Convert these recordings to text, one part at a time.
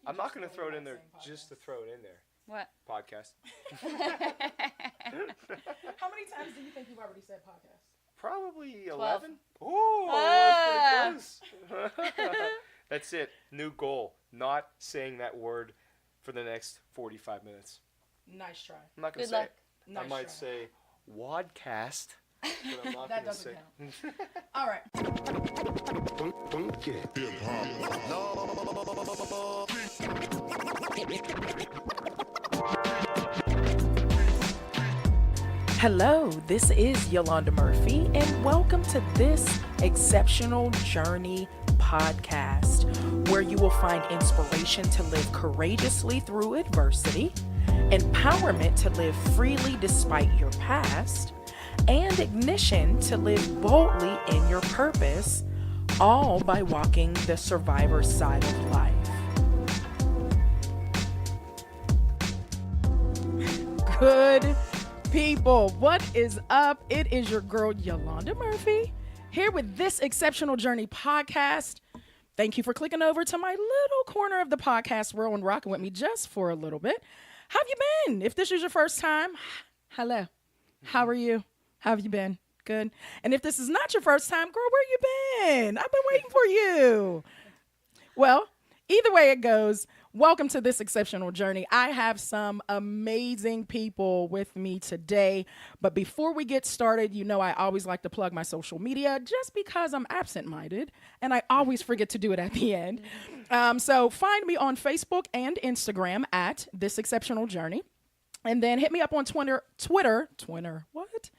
I'm not going to throw it in there just to throw it in there. What? Podcast. How many times do you think you've already said podcast? Probably 12. 11. Ooh, that's pretty close. That's it. New goal. Not saying that word for the next 45 minutes. Nice try. I'm not going to Good say luck. it. Nice I might try. say wadcast, but I'm not That going to doesn't say. count. All right. Hello, this is Yolanda Murphy, and welcome to this Exceptional Journey podcast, where you will find inspiration to live courageously through adversity, empowerment to live freely despite your past, and ignition to live boldly in your purpose, all by walking the survivor's side of life. Good people, what is up? It is your girl Yolanda Murphy here with this Exceptional Journey podcast. Thank you for clicking over to my little corner of the podcast world and rocking with me just for a little bit. How have you been? If this is your first time, hello. How are you? How have you been? Good. And if this is not your first time, girl, where you been? I've been waiting for you. Well, either way it goes, welcome to this Exceptional Journey. I have some amazing people with me today. But before we get started, you know I always like to plug my social media just because I'm absent-minded and I always forget to do it at the end. So find me on Facebook and Instagram at This Exceptional Journey. And then hit me up on Twitter, what?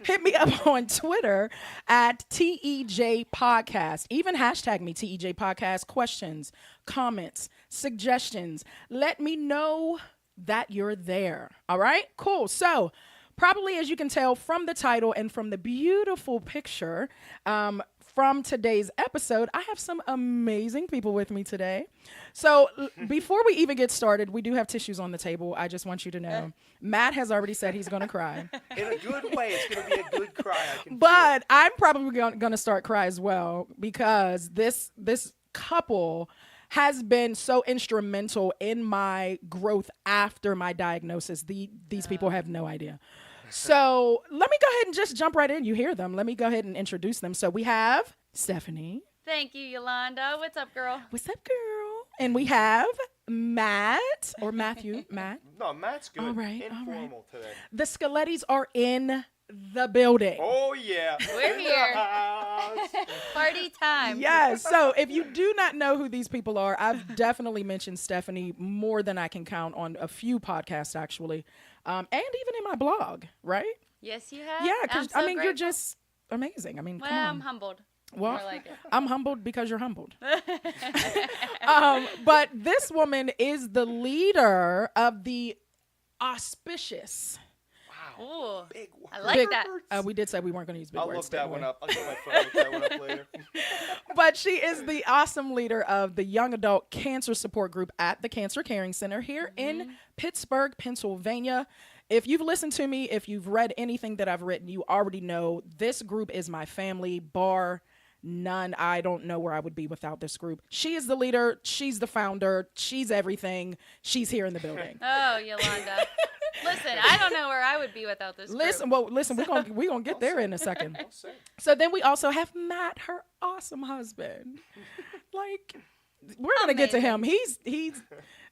Hit me up on Twitter at TEJ Podcast. Even hashtag me, TEJ Podcast. Questions, comments, suggestions. Let me know that you're there. All right? Cool. So, probably as you can tell from the title and from the beautiful picture from today's episode, I have some amazing people with me today. So before we even get started, we do have tissues on the table. I just want you to know. Matt has already said he's going to cry. In a good way. It's going to be a good cry. But I'm probably going to start cry as well because this couple has been so instrumental in my growth after my diagnosis. These people have no idea. So let me go ahead and just jump right in. You hear them. Let me go ahead and introduce them. So we have Stephanie. Thank you, Yolanda. What's up, girl? What's up, girl? And we have Matt or Matthew. Matt. No, Matt's good. All right. Informal today. The Scolettis are in the building. Oh, yeah. We're here. Party time. Yes. So if you do not know who these people are, I've definitely mentioned Stephanie more than I can count on a few podcasts, actually. And even in my blog, right? Yes, you have. Yeah, because so you're grateful. just amazing. I mean, Well, come on. I'm humbled. Well, More like it. I'm humbled because you're humbled. But this woman is the leader of the auspicious. Wow. Ooh, Big I like Big- that. We did say we weren't going to use big I'll words. look that didn't one we? up. I'll get my phone and look that one up later. But she is the awesome leader of the Young Adult Cancer Support Group at the Cancer Caring Center here in Pittsburgh, Pennsylvania. If you've listened to me, if you've read anything that I've written, you already know this group is my family, bar none. I don't know where I would be without this group. She is the leader. She's the founder. She's everything. She's here in the building. Oh, Yolanda. Listen, I don't know where I would be without this group. Listen, we're gonna get there in a second. I'll say. So then we also have Matt, her awesome husband. Like, we're gonna get to him. He's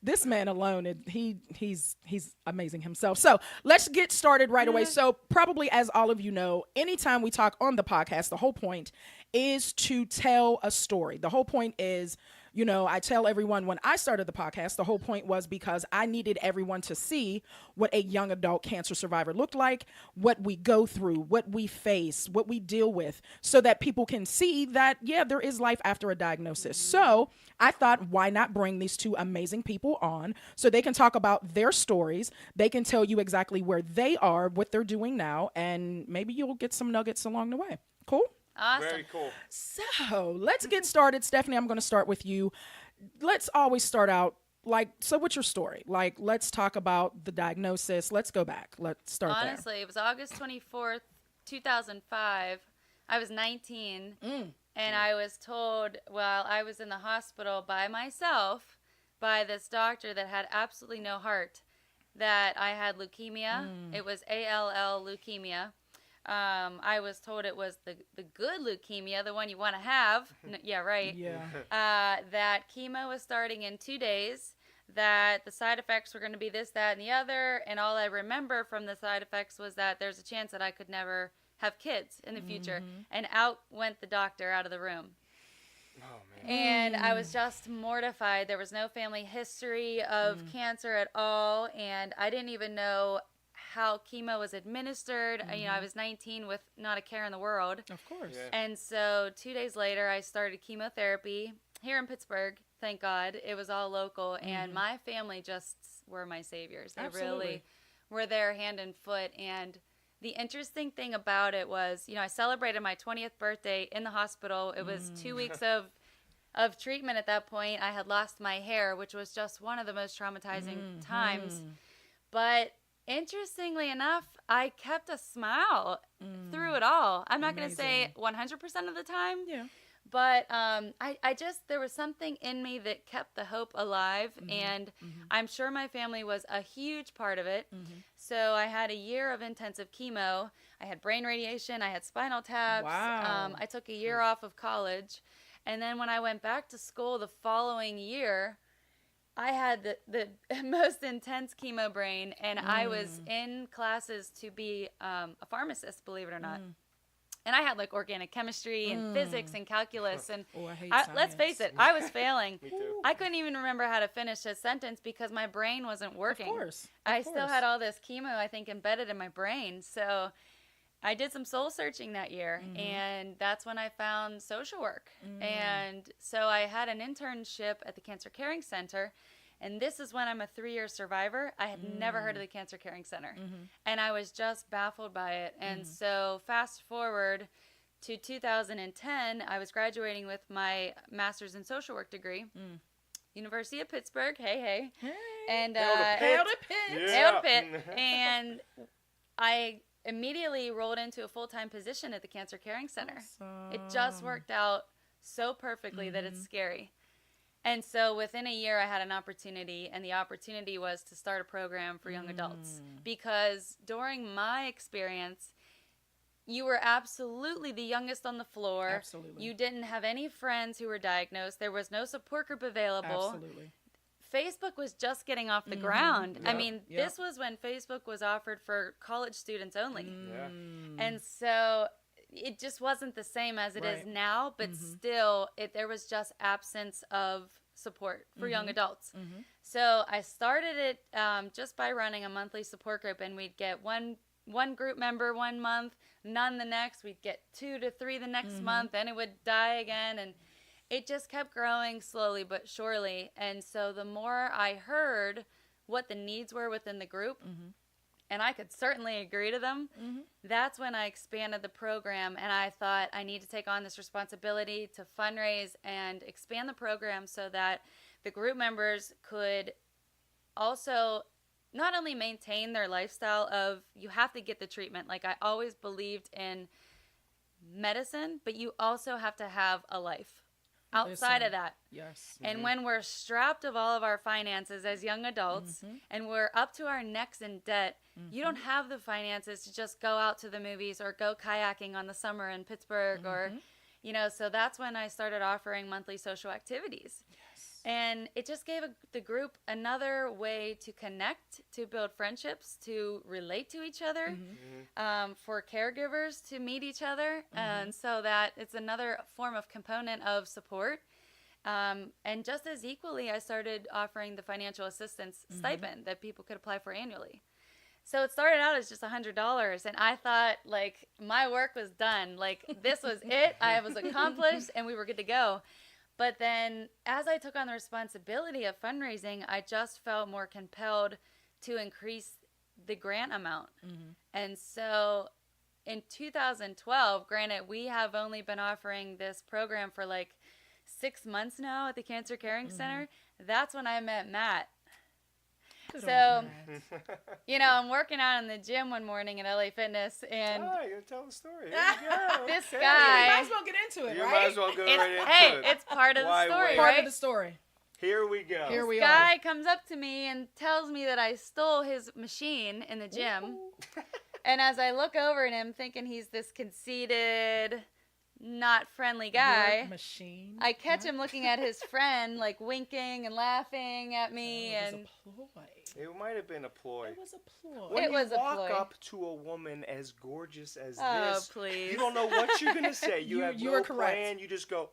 this man alone. He's amazing himself. So let's get started right away. So probably, as all of you know, anytime we talk on the podcast, the whole point is to tell a story. The whole point is, you know, I tell everyone when I started the podcast, the whole point was because I needed everyone to see what a young adult cancer survivor looked like, what we go through, what we face, what we deal with, so that people can see that, yeah, there is life after a diagnosis. So I thought, why not bring these two amazing people on so they can talk about their stories. They can tell you exactly where they are, what they're doing now, and maybe you'll get some nuggets along the way. Cool? Awesome. Very cool. So let's get started. Stephanie, I'm going to start with you. Let's always start out like, so what's your story? Like, let's talk about the diagnosis. Let's go back. Let's start there. Honestly, it was August 24th, 2005. I was 19, and I was told while I was in the hospital by myself by this doctor that had absolutely no heart that I had leukemia. It was ALL leukemia. I was told it was the good leukemia, the one you want to have. Yeah, right. Yeah. That chemo was starting in 2 days, that the side effects were going to be this, that, and the other. And all I remember from the side effects was that there's a chance that I could never have kids in the future. And out went the doctor out of the room. Oh, man. And I was just mortified. There was no family history of cancer at all. And I didn't even know how chemo was administered. You know, I was 19 with not a care in the world. Of course. Yeah. And so 2 days later, I started chemotherapy here in Pittsburgh. Thank God. It was all local. And my family just were my saviors. They really were there hand and foot. And the interesting thing about it was, you know, I celebrated my 20th birthday in the hospital. It was 2 weeks of treatment at that point. I had lost my hair, which was just one of the most traumatizing times. But interestingly enough, I kept a smile through it all. I'm not going to say 100% of the time. Yeah. But I just, there was something in me that kept the hope alive, and I'm sure my family was a huge part of it. So I had a year of intensive chemo. I had brain radiation. I had spinal taps. Wow. I took a year off of college. And then when I went back to school the following year, I had the most intense chemo brain, and I was in classes to be a pharmacist, believe it or not. And I had like organic chemistry and physics and calculus. And Oh, I hate let's science. face it, I was failing. Me too. I couldn't even remember how to finish a sentence because my brain wasn't working. Of course. I still had all this chemo, I think, embedded in my brain. So I did some soul searching that year, and that's when I found social work. And so I had an internship at the Cancer Caring Center. And this is when I'm a 3-year survivor. I had never heard of the Cancer Caring Center. And I was just baffled by it. And so fast forward to 2010, I was graduating with my master's in social work degree. University of Pittsburgh, hey. And Hail to Pitt. Hail to Pitt. And I immediately rolled into a full-time position at the Cancer Caring Center. It just worked out so perfectly that it's scary. And so within a year, I had an opportunity, and the opportunity was to start a program for young adults. Because during my experience, you were absolutely the youngest on the floor. Absolutely. You didn't have any friends who were diagnosed. There was no support group available. Absolutely. Facebook was just getting off the ground. Yeah. I mean, this was when Facebook was offered for college students only. Yeah. And so it just wasn't the same as it is now, but still, there was just absence of support for young adults. So I started it just by running a monthly support group, and we'd get one group member 1 month, none the next. We'd get 2 to 3 the next month, then it would die again, and it just kept growing slowly but surely. And so the more I heard what the needs were within the group, and I could certainly agree to them, that's when I expanded the program, and I thought I need to take on this responsibility to fundraise and expand the program so that the group members could also not only maintain their lifestyle of you have to get the treatment. Like I always believed in medicine, but you also have to have a life outside of that. Yes. And when we're strapped of all of our finances as young adults and we're up to our necks in debt, you don't have the finances to just go out to the movies or go kayaking on the summer in Pittsburgh or, you know, so that's when I started offering monthly social activities. Yes. And it just gave the group another way to connect, to build friendships, to relate to each other, for caregivers to meet each other. And so that it's another form of component of support. And just as equally, I started offering the financial assistance stipend that people could apply for annually. So it started out as just $100, and I thought, like, my work was done. Like, this was it. I was accomplished, and we were good to go. But then as I took on the responsibility of fundraising, I just felt more compelled to increase the grant amount. And so in 2012, granted, we have only been offering this program for like 6 months now at the Cancer Caring Center. That's when I met Matt. Good So, old Matt. you know, I'm working out in the gym one morning at LA Fitness, and Oh, you're gonna tell the story. Here we go. This Okay. You guy- might as well get into it, You right? might as well go right into hey, it. it's part of Why the story, wait? Part right? of the story. Here we go. Here we This guy comes up to me and tells me that I stole his machine in the gym. And as I look over at him, thinking he's this conceited, not friendly guy, Your machine. I catch him looking at his friend, like winking and laughing at me. It was and a ploy. It might have been a ploy. It was a ploy. When It was you a walk ploy. up to a woman as gorgeous as Oh, this, please. you don't know what you're gonna say. You have you no are correct. plan. You just go,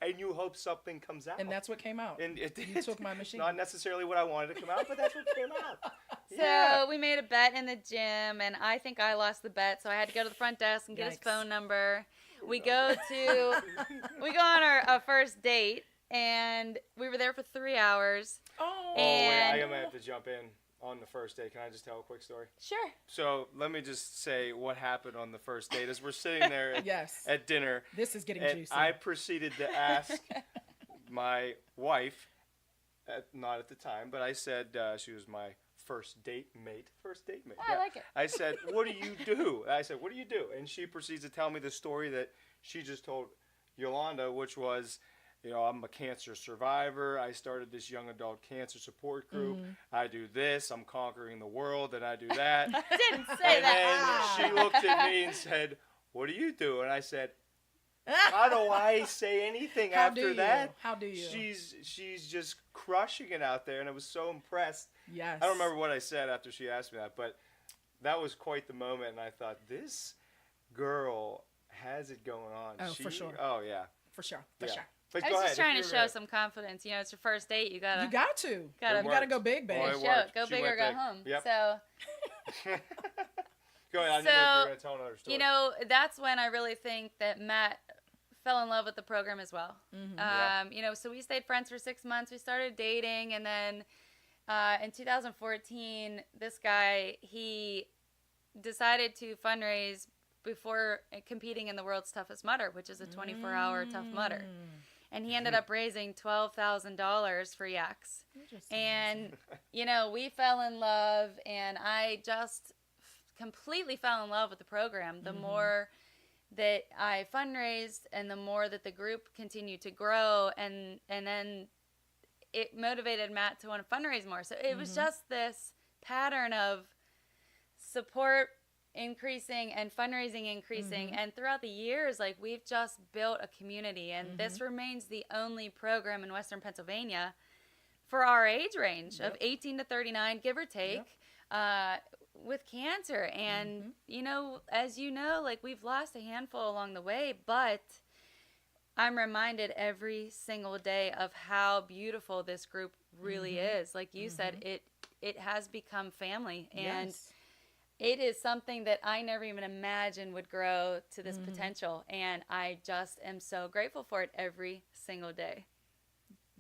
and you hope something comes out. And that's what came out. And it You took my machine. Not necessarily what I wanted to come out, but that's what came out. So we made a bet in the gym, and I think I lost the bet, so I had to go to the front desk and get his Yikes. phone number. We go on our first date, and we were there for 3 hours. Oh. Oh, wait, And- I'm gonna have to jump in on the first date. Can I just tell a quick story? Sure. So let me just say what happened on the first date. As we're sitting there Yes. at dinner, This is getting and juicy. I proceeded to ask my wife, not at the time, but I said she was my first date mate. I like it. I said, "What do you do?" I said, "What do you do?" And she proceeds to tell me the story that she just told Yolanda, which was, I'm a cancer survivor. I started this young adult cancer support group. I do this. I'm conquering the world, and I do that. Didn't say And that. then she looked at me and said, "What do you do?" And I said, "How do I say anything How after do you? that?" How do you? She's just crushing it out there, and I was so impressed. Yes. I don't remember what I said after she asked me that, but that was quite the moment, and I thought, this girl has it going on. Oh, for sure. Oh, yeah. For sure. Yeah. For sure. But I go was ahead, just if trying you to were show to- some confidence. It's your first date. You gotta You got to. gotta It You got to worked. go big, babe. Oh, it show worked. it. Go She big or went go big. home. Yep. So Go ahead. I didn't know if you were going to tell another story. that's when I really think that Matt fell in love with the program as well. Yeah. So we stayed friends for 6 months. We started dating, and then in 2014, this guy, he decided to fundraise before competing in the world's toughest mudder, which is a 24-hour tough mudder. And he ended up raising $12,000 for YACS. And, we fell in love, and I just completely fell in love with the program. The more that I fundraised and the more that the group continued to grow, and then it motivated Matt to want to fundraise more. So it was just this pattern of support increasing and fundraising increasing, and throughout the years, like, we've just built a community, and this remains the only program in Western Pennsylvania for our age range of 18 to 39, give or take, with cancer. And as you know, like, we've lost a handful along the way, but I'm reminded every single day of how beautiful this group really is. Like you said, it has become family, and it is something that I never even imagined would grow to this potential, and I just am so grateful for it every single day.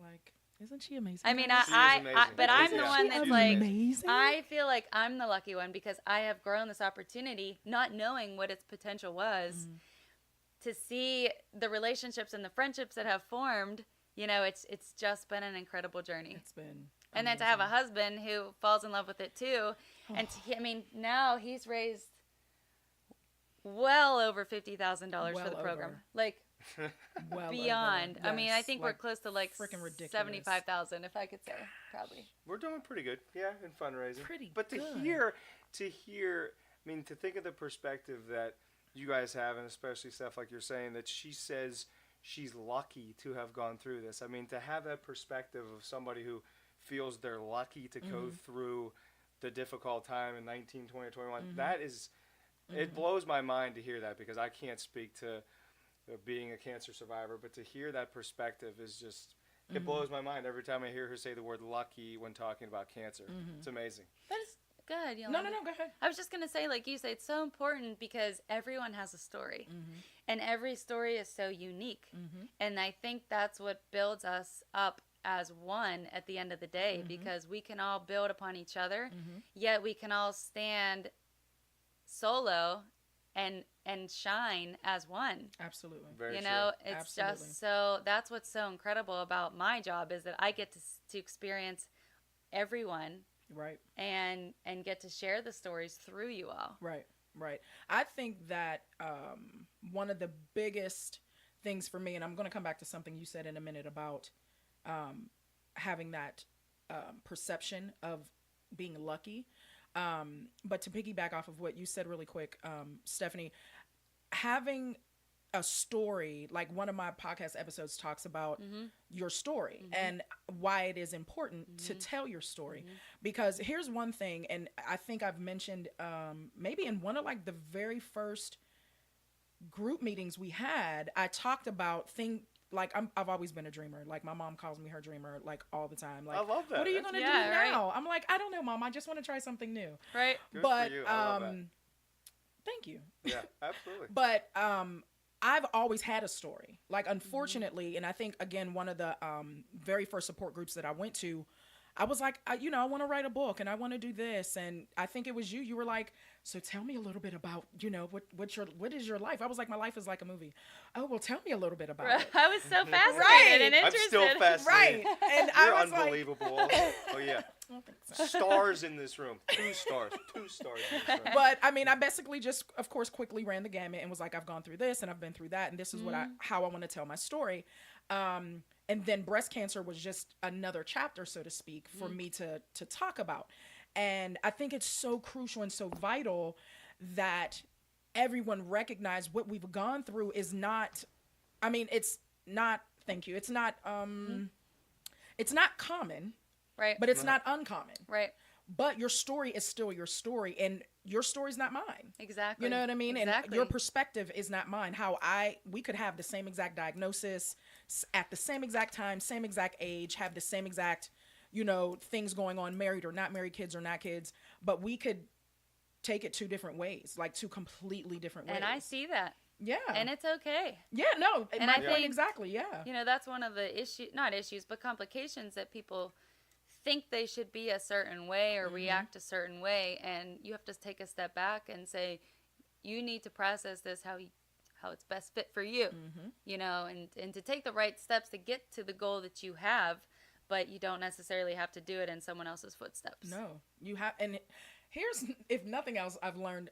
Like, isn't she amazing? I mean, She is I amazing. but I'm Yeah. the one She's that's amazing. like, amazing. I feel like I'm the lucky one because I have grown this opportunity, not knowing what its potential was, to see the relationships and the friendships that have formed. It's just been an incredible journey. It's been. And then to have a husband who falls in love with it too. And now he's raised well over $50,000 for the program. over. Like, well beyond. over. I mean, I Yes, think we're close to like freaking ridiculous. 75,000, if I could say, probably. We're doing pretty good, in fundraising. Pretty but to good. hear, to think of the perspective that you guys have, and especially Steph, like you're saying, that she says she's lucky to have gone through this. I mean, to have that perspective of somebody who feels they're lucky to go through the difficult time in 19, 20, 21, that is, it blows my mind to hear that, because I can't speak to being a cancer survivor, but to hear that perspective is just, it blows my mind every time I hear her say the word lucky when talking about cancer. It's amazing. That is good. No, go ahead. I was just going to say, like you say, it's so important because everyone has a story. And every story is so unique. And I think that's what builds us up as one at the end of the day, because we can all build upon each other, yet we can all stand solo and shine as one. Absolutely. Very It's Absolutely. just so, that's what's so incredible about my job, is that I get to experience everyone, Right. and get to share the stories through you all. Right. I think that one of the biggest things for me, and I'm going to come back to something you said in a minute about having that perception of being lucky. But to piggyback off of what you said really quick, Stephanie, having a story, like one of my podcast episodes talks about your story and why it is important to tell your story. Because here's one thing, and I think I've mentioned maybe in one of like the very first group meetings we had, I talked about I've always been a dreamer. Like my mom calls me her dreamer like all the time. Like, I love that. What are you going to do now? I'm like, I don't know, Mom. I just want to try something new. Right. Good But for you. I love that. thank you. Yeah, absolutely. But I've always had a story. Like, unfortunately, and I think, again, one of the very first support groups that I went to, I was like, I want to write a book and I want to do this. And I think it was you. You were like, so tell me a little bit about, what is your life? I was like, my life is like a movie. Oh, well, tell me a little bit about it. I was so fascinated and I'm interested. still fascinated. Right. And You're I was unbelievable. Oh, yeah. Stars in this room. 2 stars. 2 stars in this room. But I mean, I basically just, of course, quickly ran the gamut and was like, I've gone through this and I've been through that. And this is how I want to tell my story. And then breast cancer was just another chapter, so to speak, for me to talk about. And I think it's so crucial and so vital that everyone recognize what we've gone through is not, it's not, thank you. It's not common, Right. but it's not uncommon. Right. But your story is still your story, and your story's not mine. Exactly. You know what I mean? Exactly. And your perspective is not mine. We could have the same exact diagnosis at the same exact time, same exact age, have the same exact, things going on, married or not married, kids or not kids, but we could take it 2 different ways, like 2 completely different ways. And I see that. Yeah. And it's okay. Yeah, no. And my I point think, exactly, yeah. That's one of the not issues, but complications that people think they should be a certain way or react a certain way. And you have to take a step back and say, you need to process this how it's best fit for you, and to take the right steps to get to the goal that you have, but you don't necessarily have to do it in someone else's footsteps. No, you have. And here's, if nothing else, I've learned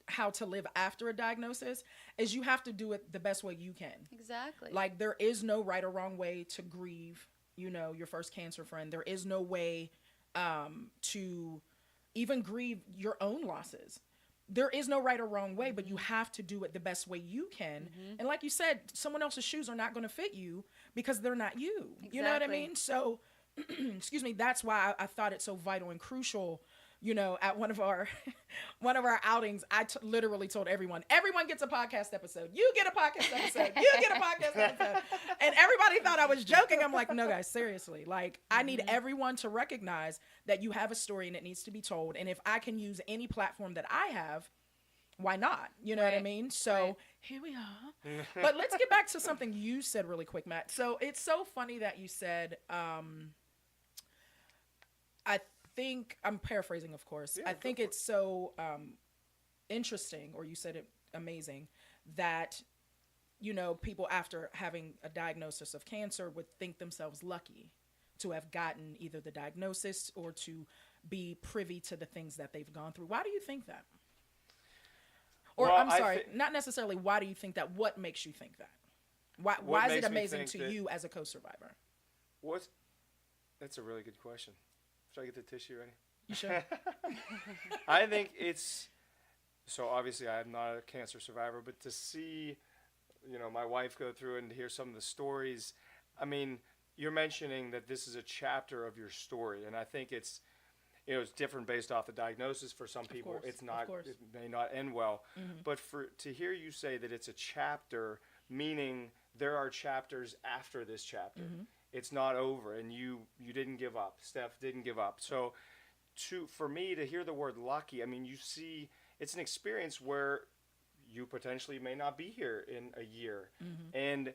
how to live after a diagnosis is you have to do it the best way you can. Exactly. Like, there is no right or wrong way to grieve, your first cancer friend. There is no way to even grieve your own losses. There is no right or wrong way, but you have to do it the best way you can. And like you said, someone else's shoes are not going to fit you because they're not you. Exactly. You know what I mean? So, excuse me, that's why I thought it's so vital and crucial. At one of our outings, I literally told everyone gets a podcast episode. You get a podcast episode. You get a podcast episode. And everybody thought I was joking. I'm like, no, guys, seriously. Like, I need everyone to recognize that you have a story and it needs to be told. And if I can use any platform that I have, why not? You know what I mean? So here we are. But let's get back to something you said really quick, Matt. So it's so funny that you said, I think I'm paraphrasing, of course. I think it's so interesting, or you said it amazing, that people after having a diagnosis of cancer would think themselves lucky to have gotten either the diagnosis or to be privy to the things that they've gone through. Why do you think that? Or well, I'm sorry, not necessarily why do you think that, what makes you think that? Why is it amazing to you as a co-survivor? That's a really good question. Should I get the tissue ready? You should. I think it's, so obviously I'm not a cancer survivor, but to see, my wife go through and to hear some of the stories, you're mentioning that this is a chapter of your story, and I think it's different based off the diagnosis. For some people, it's not, it may not end well, but to hear you say that it's a chapter, meaning there are chapters after this chapter. It's not over, and you didn't give up. Steph didn't give up. So for me to hear the word lucky, you see it's an experience where you potentially may not be here in a year. And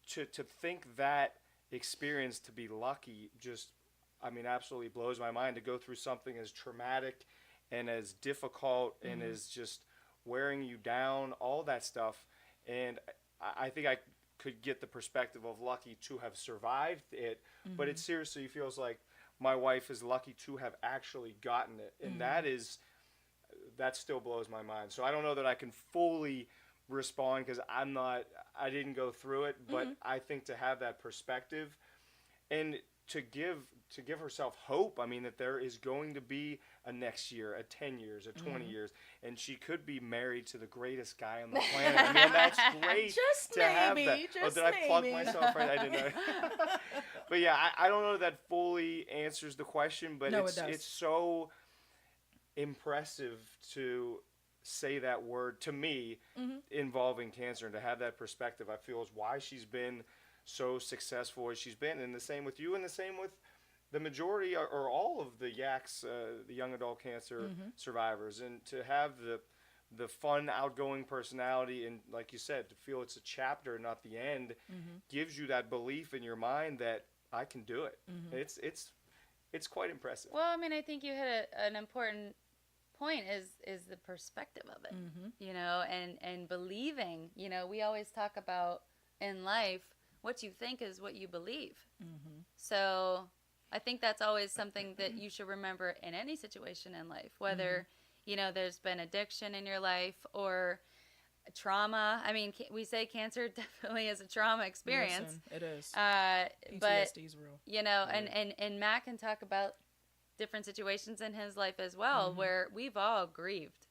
to think that experience to be lucky just, absolutely blows my mind, to go through something as traumatic and as difficult and as just wearing you down, all that stuff. And I think I could get the perspective of lucky to have survived it, but it seriously feels like my wife is lucky to have actually gotten it. And that still blows my mind. So I don't know that I can fully respond because I didn't go through it, but I think to have that perspective and to give herself hope. I mean, that there is going to be a next year, a 10 years, a 20 years, and she could be married to the greatest guy on the planet. I mean, that's great to have that. Did I plug myself right? I didn't know. But yeah, I don't know if that fully answers the question, but it's so impressive to say that word to me involving cancer, and to have that perspective, I feel, is why she's been so successful as she's been. And the same with you, and the same with the majority or all of the YACS, the young adult cancer survivors. And to have the fun, outgoing personality, and like you said, to feel it's a chapter, not the end, gives you that belief in your mind that I can do it. It's quite impressive. Well, I mean, I think you hit an important point is the perspective of it, you know, and believing. You know, we always talk about in life, what you think is what you believe. So I think that's always something that you should remember in any situation in life, whether, you know, there's been addiction in your life or trauma. I mean, we say cancer definitely is a trauma experience. Listen, it is. But, PTSD is real. You know, and Matt can talk about different situations in his life as well, where we've all grieved,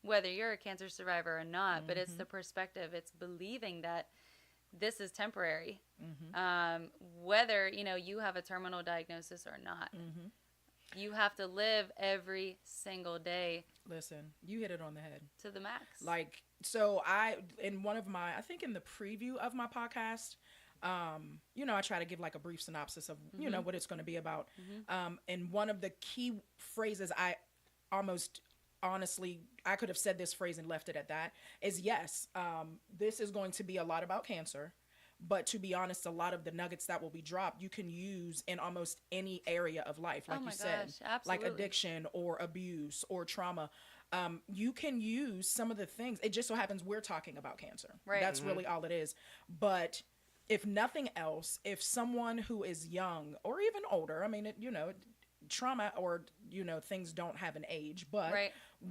whether you're a cancer survivor or not, but it's the perspective, it's believing that this is temporary, whether, you know, you have a terminal diagnosis or not. You have to live every single day. Listen, you hit it on the head. To the max. Like, so I think in the preview of my podcast, you know, I try to give like a brief synopsis of, you know, what it's going to be about. And one of the key phrases I almost honestly, I could have said this phrase and left it at that, is yes, this is going to be a lot about cancer. But to be honest, a lot of the nuggets that will be dropped, you can use in almost any area of life. Like you said, like addiction or abuse or trauma. You can use some of the things. It just so happens we're talking about cancer. Right. That's really all it is. But if nothing else, if someone who is young or even older, I mean, you know, trauma or, you know, things don't have an age, but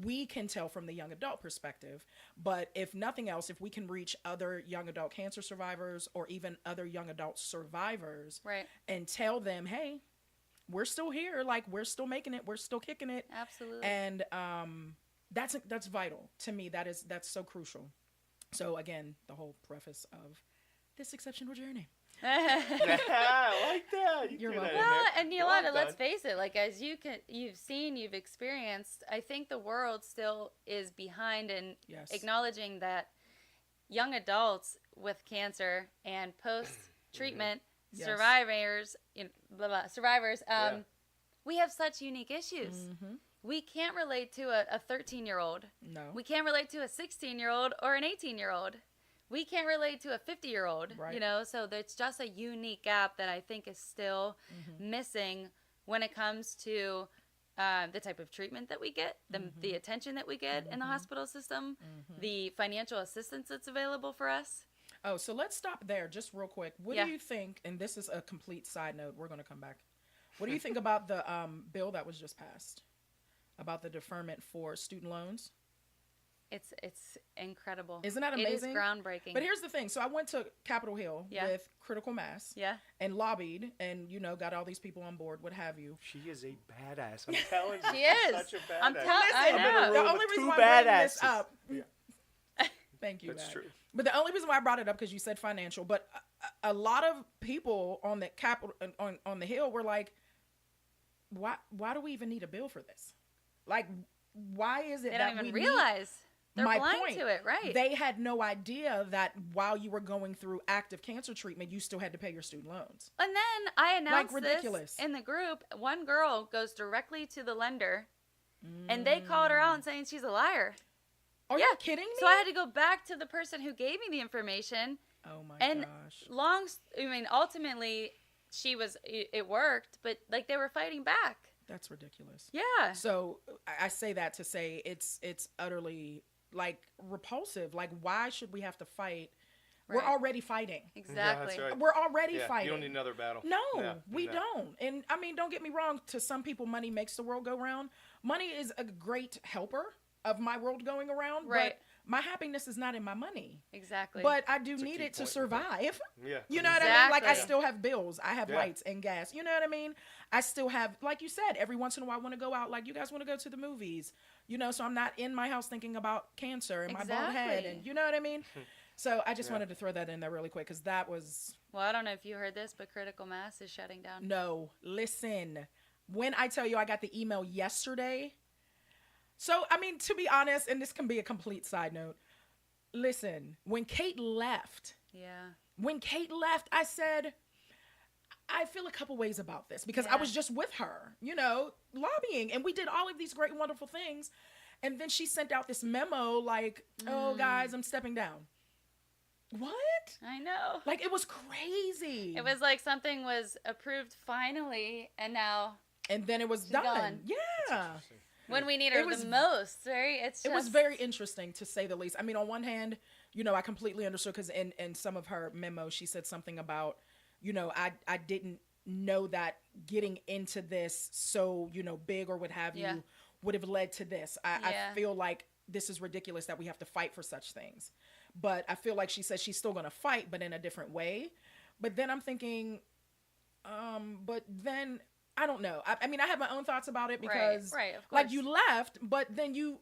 we can tell from the young adult perspective. But if nothing else, if we can reach other young adult cancer survivors or even other young adult survivors and tell them, hey, we're still here, like we're still making it, we're still kicking it. Absolutely. And that's vital to me. That's so crucial. So again, the whole preface of this exceptional journey. I like that. You're welcome. Well, and Yolanda, let's face it. Like, as you've seen, you've experienced. I think the world still is behind in acknowledging that young adults with cancer and post-treatment survivors, we have such unique issues. We can't relate to a 13-year-old. No. We can't relate to a 16-year-old or an 18-year-old. We can't relate to a 50-year-old, you know, so there's just a unique gap that I think is still missing when it comes to the type of treatment that we get, the attention that we get in the hospital system, the financial assistance that's available for us. Oh, so let's stop there just real quick. What do you think, and this is a complete side note, we're going to come back. What do you think about the bill that was just passed, about the deferment for student loans? It's incredible. Isn't that amazing? It is groundbreaking. But here's the thing. So I went to Capitol Hill with Critical Mass and lobbied and, you know, got all these people on board, what have you. She is a badass. I'm telling you. She is. Such a badass. I know. The only reason why I bring this up. Thank you, That's true. But the only reason why I brought it up because you said financial. But a lot of people on the Capitol, on the Hill were like, why do we even need a bill for this? Like, why is it they that don't even realize? They're blind to it, right? They had no idea that while you were going through active cancer treatment, you still had to pay your student loans. And then I announced ridiculous. This in the group. One girl goes directly to the lender, and they called her out and saying she's a liar. Are you kidding me? So I had to go back to the person who gave me the information. Oh my gosh. Ultimately, it worked, but like they were fighting back. That's ridiculous. Yeah. So I say that to say it's utterly like repulsive. Like, why should we have to fight? Right. We're already fighting. Exactly. Yeah, right. We're already fighting. You don't need another battle. No, we don't. And I mean, don't get me wrong. To some people, money makes the world go round. Money is a great helper of my world going around. Right. my happiness is not in my money. Exactly. But I do need it to survive. Yeah. You know what I mean? Like, I still have bills. I have lights and gas. You know what I mean? I still have, like you said, every once in a while I want to go out. Like, you guys want to go to the movies. You know, so I'm not in my house thinking about cancer and my bald head. And you know what I mean? So I just wanted to throw that in there really quick because that was... Well, I don't know if you heard this, but critical mass is shutting down. No. Listen. When I tell you I got the email yesterday... So, I mean, to be honest, and this can be a complete side note, listen, when Kate left, I said, I feel a couple ways about this because I was just with her, you know, lobbying, and we did all of these great, wonderful things. And then she sent out this memo like, oh, guys, I'm stepping down. What? I know. Like, it was crazy. It was like something was approved finally, and now... And then it was done. Gone. Yeah. When we need her the most, right? It was very interesting, to say the least. I mean, on one hand, you know, I completely understood because in some of her memos, she said something about, you know, I didn't know that getting into this so, you know, big or what have you would have led to this. I feel like this is ridiculous that we have to fight for such things. But I feel like she said she's still going to fight, but in a different way. But then I'm thinking, but then... I don't know. I mean, I have my own thoughts about it because, of course. like, you left, but then you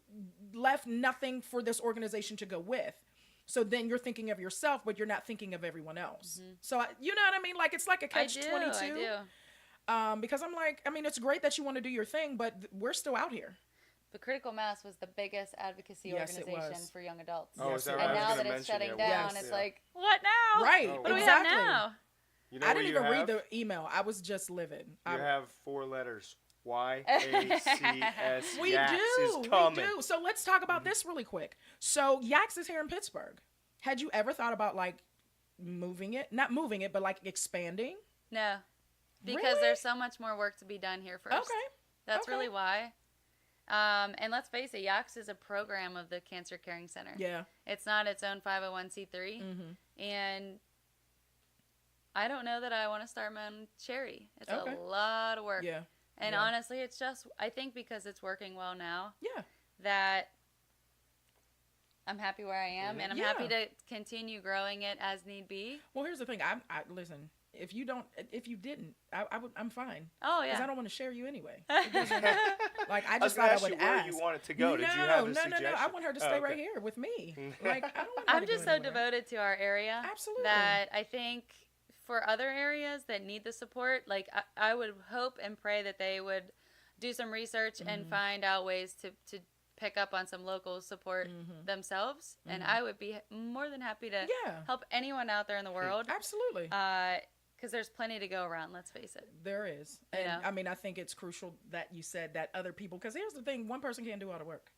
left nothing for this organization to go with. So then you're thinking of yourself, but you're not thinking of everyone else. Mm-hmm. So, you know what I mean? Like, it's like a catch-22. I do. Because I'm like, I mean, it's great that you want to do your thing, but we're still out here. The Critical Mass was the biggest advocacy organization for young adults. Oh, is that right? And now that it's shutting down, it's like, what now? Right. What do we have now? You know I didn't even read the email. I was just living. You have 4 letters. YACS. We do. So let's talk about this really quick. So YACS is here in Pittsburgh. Had you ever thought about like moving it? Not moving it, but like expanding? No. Because there's so much more work to be done here first. Okay. That's really why. And let's face it, YACS is a program of the Cancer Caring Center. Yeah. It's not its own 501c3. Mm-hmm. And I don't know that I want to start my own charity. It's a lot of work. Yeah. And honestly, it's just, I think because it's working well now. Yeah. That I'm happy where I am. And I'm happy to continue growing it as need be. Well, here's the thing. Listen, if you didn't, I'm fine. Oh, yeah. Because I don't want to share you anyway. Like, I just thought I would ask. Where you want it to go. Did you have a suggestion? No. I want her to stay right here with me. Like, I don't want I'm just so devoted to our area. Absolutely. That I think for other areas that need the support, like I would hope and pray that they would do some research and find out ways to pick up on some local support themselves. And I would be more than happy to help anyone out there in the world. Absolutely. Because there's plenty to go around, let's face it. There is. And I mean, I think it's crucial that you said that other people, because here's the thing, one person can't do all the work.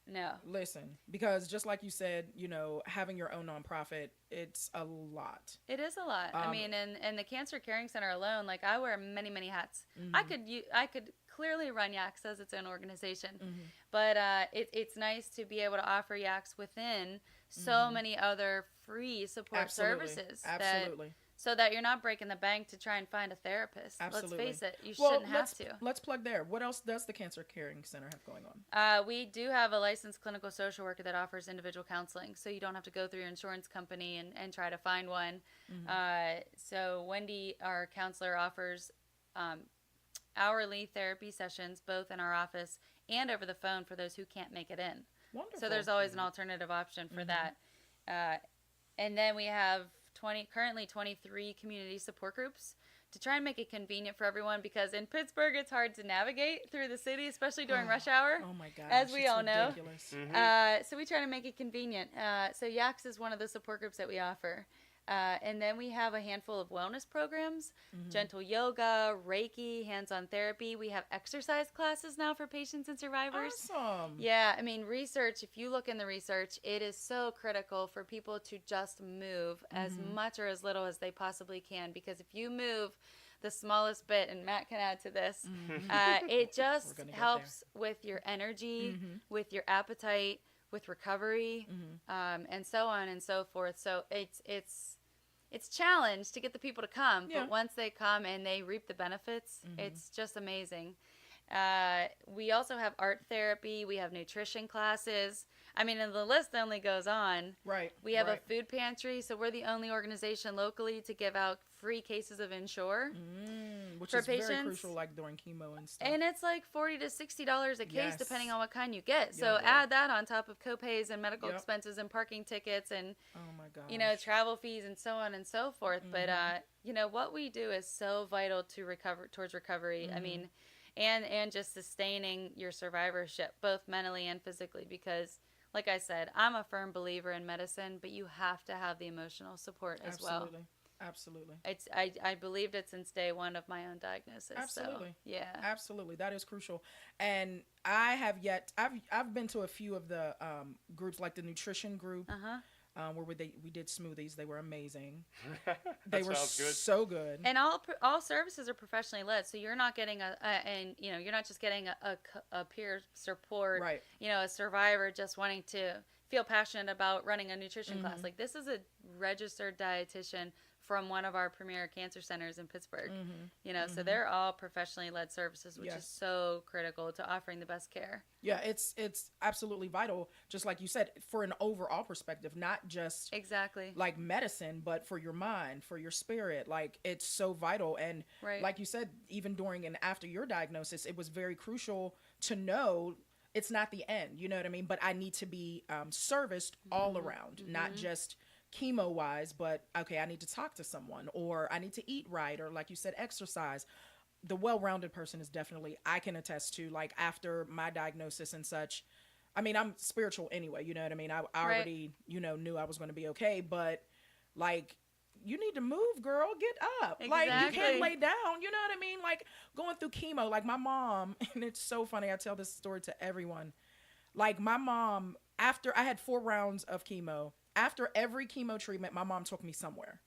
No. Listen, because just like you said, you know, having your own nonprofit, it's a lot. It is a lot. I mean, in the Cancer Caring Center alone, like I wear many, many hats. I could clearly run YACS as its own organization, but it's nice to be able to offer YACS within so many other free support services. Absolutely. So that you're not breaking the bank to try and find a therapist. Absolutely. Let's face it, you shouldn't have to. Let's plug there. What else does the Cancer Caring Center have going on? We do have a licensed clinical social worker that offers individual counseling, so you don't have to go through your insurance company and try to find one. So Wendy, our counselor, offers hourly therapy sessions both in our office and over the phone for those who can't make it in. Wonderful. So there's always an alternative option for that. And then we have currently 23 community support groups to try and make it convenient for everyone, because in Pittsburgh it's hard to navigate through the city, especially during rush hour. Oh my gosh, as we all know. Ridiculous. So we try to make it convenient. So YACS is one of the support groups that we offer. And then we have a handful of wellness programs, gentle yoga, Reiki, hands-on therapy. We have exercise classes now for patients and survivors. Awesome. Yeah, I mean, research, if you look in the research, it is so critical for people to just move as much or as little as they possibly can. Because if you move the smallest bit, and Matt can add to this, it just helps with your energy, with your appetite, with recovery, and so on and so forth. So it's challenged to get the people to come, but once they come and they reap the benefits, it's just amazing. We also have art therapy. We have nutrition classes. I mean, and the list only goes on. Right. We have a food pantry, so we're the only organization locally to give out free cases of Ensure Which for is patients. very crucial, like during chemo and stuff. And it's like $40 to $60 a case, Yes. depending on what kind you get. So add that on top of copays and medical expenses and parking tickets and, oh my gosh. you know, travel fees and so on and so forth. But, you know, what we do is so vital to towards recovery. I mean, and just sustaining your survivorship, both mentally and physically, because like I said, I'm a firm believer in medicine, but you have to have the emotional support as well. Absolutely. It's I believed it since day one of my own diagnosis. Absolutely. So, yeah. Absolutely. That is crucial. And I've been to a few of the groups, like the nutrition group, where we did smoothies. They were amazing. They were so good. And all services are professionally led, so you're not getting you're not just getting a peer support, right? You know, a survivor just wanting to feel passionate about running a nutrition class. Like, this is a registered dietitian from one of our premier cancer centers in Pittsburgh. You know, so they're all professionally led services, which is so critical to offering the best care. Yeah, it's absolutely vital, just like you said, for an overall perspective, not just exactly like medicine, but for your mind, for your spirit. Like, it's so vital. And like you said, even during and after your diagnosis, it was very crucial to know it's not the end, you know what I mean? But I need to be serviced all around, not just chemo wise, but okay, I need to talk to someone, or I need to eat right, or like you said, exercise. The well-rounded person is definitely, I can attest to, like, after my diagnosis and such. I mean, I'm spiritual anyway, you know what I mean? I already, you know, knew I was going to be okay, but like, you need to move, girl, get up. Exactly. Like, you can't lay down, you know what I mean? Like, going through chemo, like my mom, and it's so funny, I tell this story to everyone. Like, my mom, after I had 4 rounds of chemo, after every chemo treatment, my mom took me somewhere.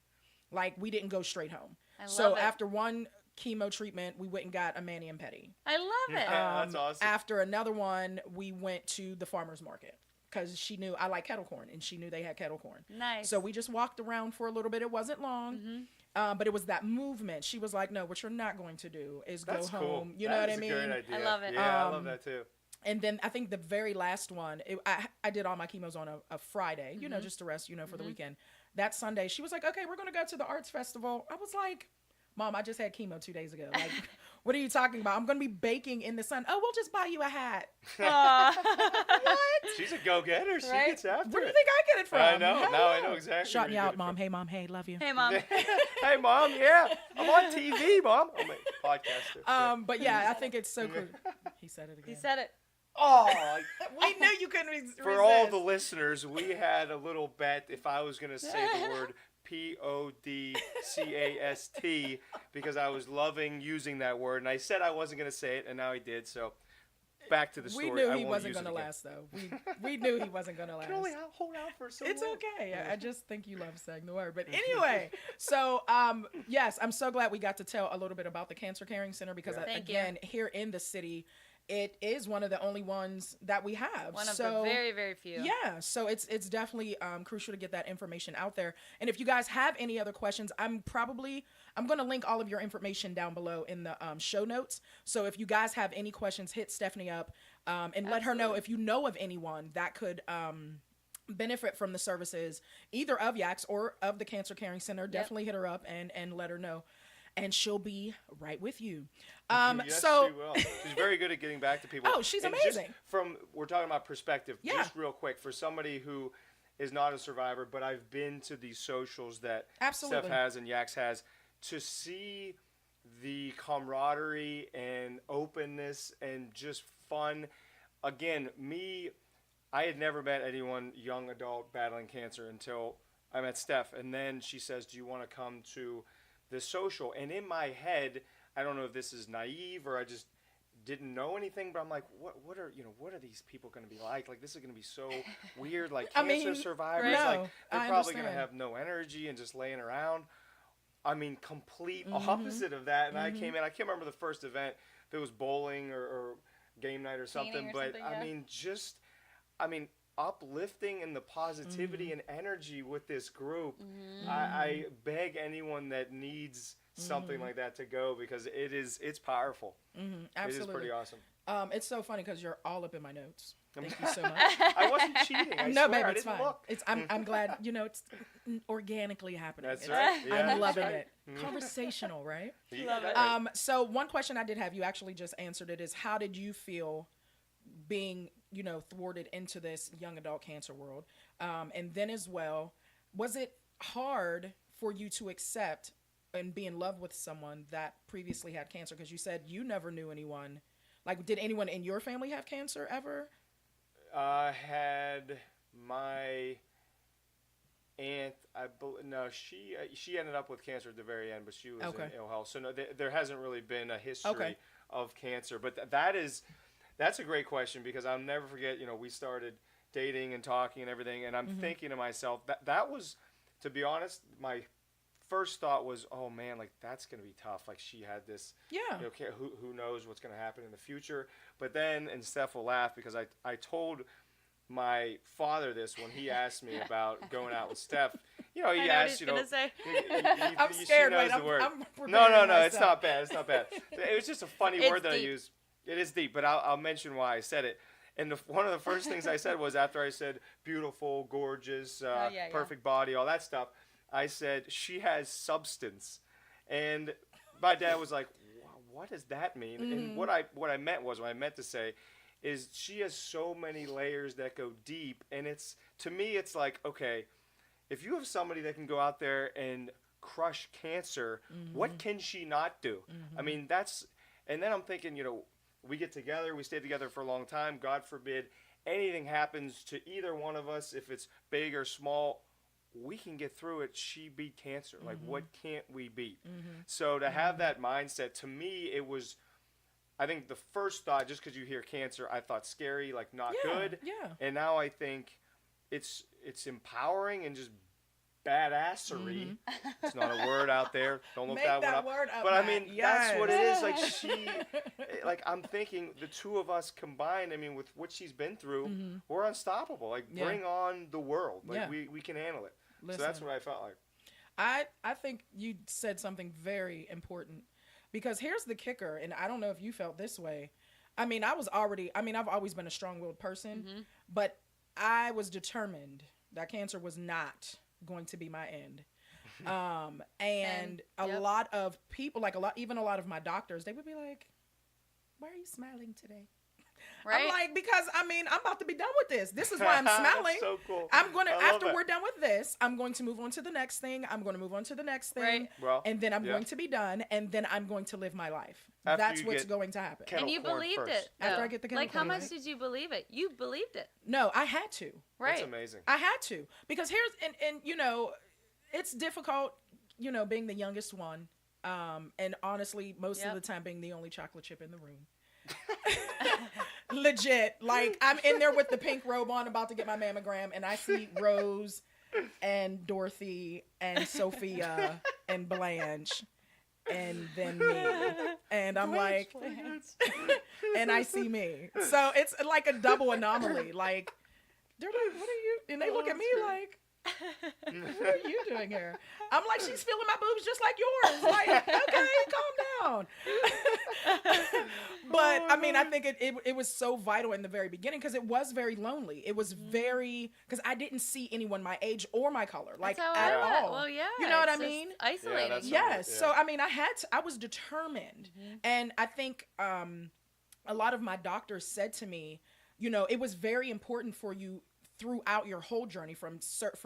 Like, we didn't go straight home. So after one chemo treatment, we went and got a mani and pedi. I love it. Yeah, that's awesome. After another one, we went to the farmer's market because she knew I like kettle corn, and she knew they had kettle corn. Nice. So we just walked around for a little bit. It wasn't long, but it was that movement. She was like, no, what you're not going to do is that's go cool. home. You know what I mean? Great idea. I love it. Yeah, I love that too. And then I think the very last one, I did all my chemos on a Friday, you know, just to rest, you know, for the weekend. That Sunday, she was like, okay, we're going to go to the arts festival. I was like, Mom, I just had chemo 2 days ago. Like, what are you talking about? I'm going to be baking in the sun. Oh, we'll just buy you a hat. What? She's a go-getter. She gets after Where do it. you think I get it from? I know. Now I know exactly. Shouting you out, Mom. Hey, Mom. Hey, love you. Hey, Mom. Hey, Mom. Yeah. I'm on TV, Mom. I'm a podcaster. But yeah, I think it's so cool. He said it again. He said it. Oh, We knew you couldn't resist. for all the listeners, we had a little bet if I was going to say the word PODCAST because I was loving using that word, and I said I wasn't going to say it, and now I did. So back to the story. We knew I he won't wasn't use going to it again. last, though. We knew he wasn't going to last. I can only hold out for so It's long. okay. I just think you love saying the word. But anyway, so yes, I'm so glad we got to tell a little bit about the Cancer Caring Center because again, here in the city, it is one of the only ones that we have. One of the very, very few. Yeah, so it's definitely crucial to get that information out there. And if you guys have any other questions, I'm going to link all of your information down below in the show notes. So if you guys have any questions, hit Stephanie up and let her know if you know of anyone that could benefit from the services, either of YACS or of the Cancer Caring Center. Definitely hit her up and let her know. And she'll be right with you. Yes, so she will. She's very good at getting back to people. Oh, she's and amazing. We're talking about perspective. Yeah. Just real quick, for somebody who is not a survivor, but I've been to these socials that Absolutely. Steph has and YACS has, to see the camaraderie and openness and just fun. Again, I had never met anyone young adult battling cancer until I met Steph, and then she says, do you want to come to the social? And in my head, I don't know if this is naive or I just didn't know anything, but I'm like, what are these people going to be like? Like, this is going to be so weird. Like, cancer survivors, like, they're probably going to have no energy and just laying around. I mean, complete opposite of that. And I came in, I can't remember the first event, if it was bowling or game night or something, I mean, uplifting and the positivity and energy with this group. I beg anyone that needs something like that to go, because it's powerful. Absolutely. It is pretty awesome. It's so funny because you're all up in my notes. Thank you so much. I wasn't cheating. I No, swear, baby, I it's didn't fine. look. I'm glad, it's organically happening. That's right. Yeah, I'm that's loving right. it. Conversational, right? Love it. So one question I did have, you actually just answered it, is how did you feel being, thwarted into this young adult cancer world? And then as well, was it hard for you to accept and be in love with someone that previously had cancer? Because you said you never knew anyone. Like, did anyone in your family have cancer ever? I had my aunt. She ended up with cancer at the very end, but she was in ill health. So no, there hasn't really been a history of cancer. But that's a great question, because I'll never forget. We started dating and talking and everything, and I'm thinking to myself that was, to be honest, my first thought was, oh man, like that's gonna be tough. Like she had this. Yeah. Who knows what's gonna happen in the future? But then, and Steph will laugh, because I told my father this when he asked me about going out with Steph. He asked, I'm scared. She knows Wait, the word. I'm No, myself. it's not bad. It's not bad. It was just a funny word that I used. It is deep, but I'll mention why I said it. And one of the first things I said was, after I said beautiful, gorgeous, perfect body, all that stuff, I said she has substance. And my dad was like, what does that mean? And what I meant to say is, she has so many layers that go deep. And to me, it's like, okay, if you have somebody that can go out there and crush cancer, what can she not do? I mean, and then I'm thinking, we get together, we stay together for a long time. God forbid anything happens to either one of us, if it's big or small, we can get through it. She beat cancer. Like, what can't we beat? So to have that mindset, to me, it was, I think the first thought, just because you hear cancer, I thought scary, like not good. Yeah. And now I think it's empowering and just badassery. It's not a word out there. Don't look that one up. Word up. But I mean, that's what it is. Like I'm thinking the two of us combined, I mean, with what she's been through, we're unstoppable. Like, bring on the world. Like, we can handle it. Listen, so that's what I felt like. I think you said something very important, because here's the kicker, and I don't know if you felt this way. I mean, I've always been a strong-willed person, but I was determined that cancer was not going to be my end. And a lot of people, even a lot of my doctors, they would be like, why are you smiling today? Right? I'm like, because I'm about to be done with this. This is why I'm smiling. So cool. I'm going to, after we're done with this, I'm going to move on to the next thing. I'm going to move on to the next thing. Right. Well, and then I'm going to be done. And then I'm going to live my life. After That's what's going to happen. And you believed it. After I get the how much did you believe it? You believed it. No, I had to. Right. That's amazing. I had to. Because and it's difficult, being the youngest one. And honestly, most of the time being the only chocolate chip in the room. Legit. Like, I'm in there with the pink robe on, about to get my mammogram, and I see Rose and Dorothy and Sophia and Blanche and then me. And I'm like, and I see me. So it's like a double anomaly. Like, they're like, what are you? And they look at me like, what are you doing here? I'm like, she's feeling my boobs just like yours. Like, okay, calm down. But I mean, I think it was so vital in the very beginning, because it was very lonely. It was very, because I didn't see anyone my age or my color, like, at all. Well, yeah. You know what I mean? Isolating. Yes. So I mean, I was determined, and I think a lot of my doctors said to me, it was very important for you throughout your whole journey, from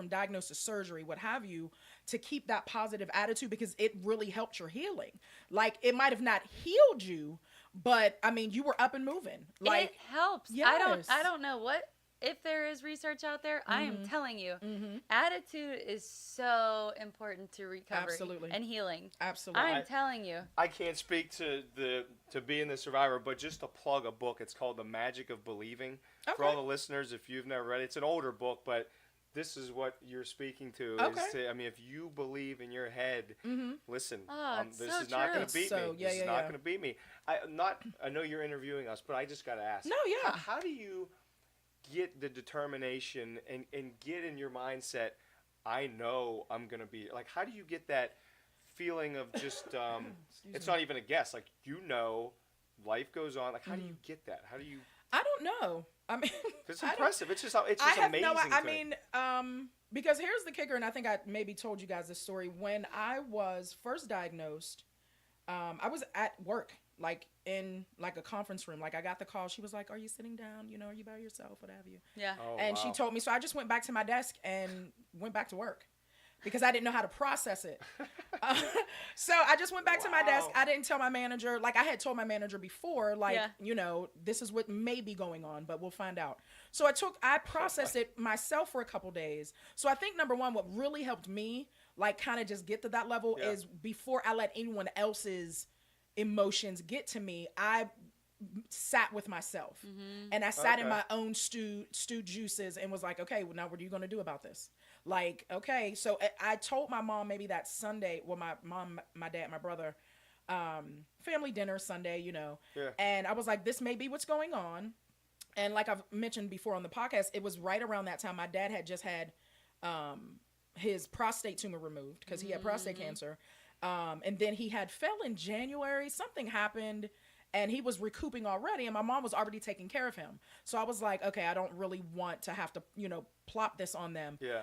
diagnosis, surgery, what have you, to keep that positive attitude, because it really helped your healing. Like, it might have not healed you, but I mean, you were up and moving. Like, it helps. Yes. I don't know if there is research out there. I am telling you, attitude is so important to recovery and healing. Absolutely. I'm telling you. I can't speak to being the survivor, but just to plug a book. It's called The Magic of Believing. Okay. For all the listeners, if you've never read it, it's an older book, but this is what you're speaking to. Okay. If you believe in your head, listen, this so is not going to beat me. This is not going to beat me. I know you're interviewing us, but I just got to ask. No, yeah. How do you get the determination and get in your mindset, I know I'm going to be, like, how do you get that feeling of just, it's not even a guess. Like, life goes on. Like, how do you get that? How do you? I don't know. I mean, it's impressive. It's just I amazing. I mean, because here's the kicker, and I think I maybe told you guys this story. When I was first diagnosed, I was at work, like in like a conference room. Like I got the call. She was like, "Are you sitting down? You know, are you by yourself? What have you?" Yeah. Oh, and she told me. So I just went back to my desk and went back to work. Because I didn't know how to process it. So I just went back to my desk. I didn't tell my manager. Like, I had told my manager before, like, this is what may be going on, but we'll find out. So I processed it myself for a couple days. So I think, number one, what really helped me, like, kind of just get to that level is before I let anyone else's emotions get to me, I sat with myself. And I sat in my own stewed juices and was like, okay, well, now what are you going to do about this? Like, okay, so I told my mom maybe that Sunday, well, my mom, my dad, my brother, family dinner Sunday, and I was like, this may be what's going on. And like I've mentioned before on the podcast, it was right around that time my dad had just had his prostate tumor removed because he had prostate cancer. And then he had fell in January. Something happened. And he was recouping already, and my mom was already taking care of him. So I was like, okay, I don't really want to have to, plop this on them. Yeah.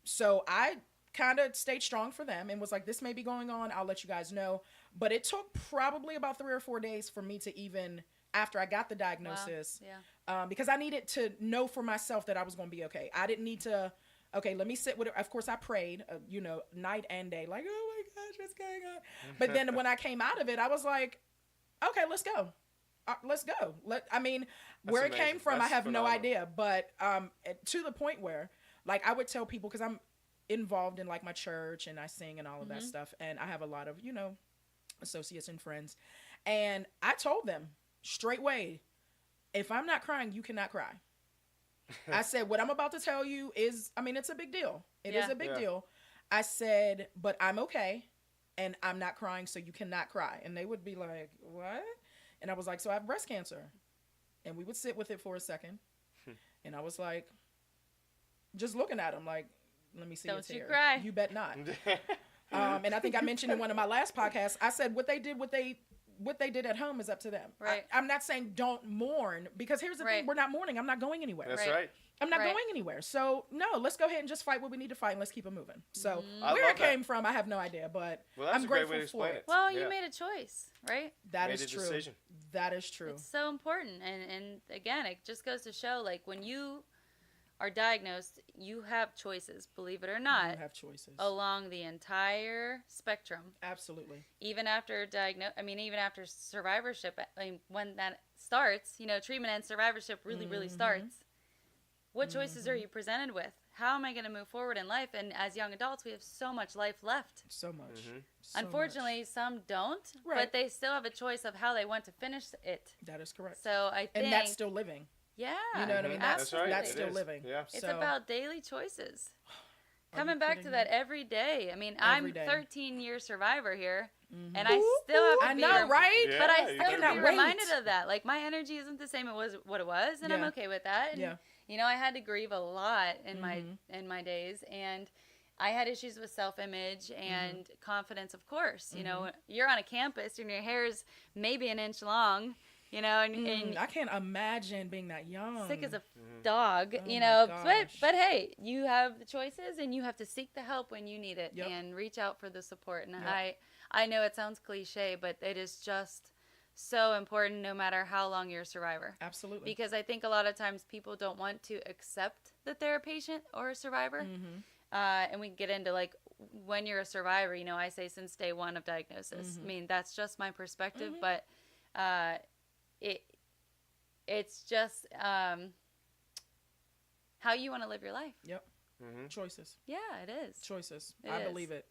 So I kind of stayed strong for them and was like, this may be going on. I'll let you guys know. But it took probably about 3 or 4 days for me to even, after I got the diagnosis, because I needed to know for myself that I was going to be okay. I didn't need to, okay, let me sit with it. Of course, I prayed, night and day, like, oh my gosh, what's going on? But then when I came out of it, I was like, okay, let's go. Let's go. Where it came from, I have no idea. But to the point where, like, I would tell people, because I'm involved in, like, my church, and I sing and all of that stuff, and I have a lot of, associates and friends. And I told them, straightway, if I'm not crying, you cannot cry. I said, what I'm about to tell you is, it's a big deal. It is a big deal. I said, but I'm okay. And I'm not crying, so you cannot cry. And they would be like, what? And I was like, so I have breast cancer. And we would sit with it for a second. And I was like, just looking at them like, let me see your tear. Don't you cry. You bet not. And I think I mentioned in one of my last podcasts, I said what they did at home is up to them. Right. I'm not saying don't mourn, because here's the thing, we're not mourning. I'm not going anywhere. That's right. I'm not going anywhere. So, no, let's go ahead and just fight what we need to fight, and let's keep it moving. So, I where it love came from, I have no idea, but I'm a great grateful way to for explain it. Well, you made a choice, right? That Made is a true. decision. That is true. It's so important. And again, it just goes to show, like, when you are diagnosed, you have choices, believe it or not. You have choices. Along the entire spectrum. Absolutely. Even after even after survivorship, when that starts, treatment and survivorship really starts. What choices are you presented with? How am I going to move forward in life? And as young adults, we have so much life left. So much. So Unfortunately, much. some don't, Right. but they still have a choice of how they want to finish it. That is correct. So I think... And that's still living. Yeah. You know what I mean? That's right. That's It still is. living. Yeah. It's So, about daily choices. Are Coming you back kidding to that me? every day. Every I'm day. 13-year survivor here, and I still have to I be know, right? Yeah, but I you still have cannot to be wait. reminded of that. Like, my energy isn't the same as what it was, and I'm Yeah. okay with that. And, Yeah. I had to grieve a lot in my days, and I had issues with self-image and confidence, of course. You're on a campus, and your hair's maybe an inch long, and I can't imagine being that young. sick as a dog, Oh my gosh. but hey, you have the choices, and you have to seek the help when you need it. Yep. And reach out for the support. And Yep. I know it sounds cliche, but it is just so important, no matter how long you're a survivor. Absolutely. Because I think a lot of times people don't want to accept that they're a patient or a survivor. And we can get into, like, when you're a survivor, I say since day one of diagnosis. That's just my perspective, but it's just how you want to live your life. Yep. Choices. Yeah, it is. Choices. It I is. believe it.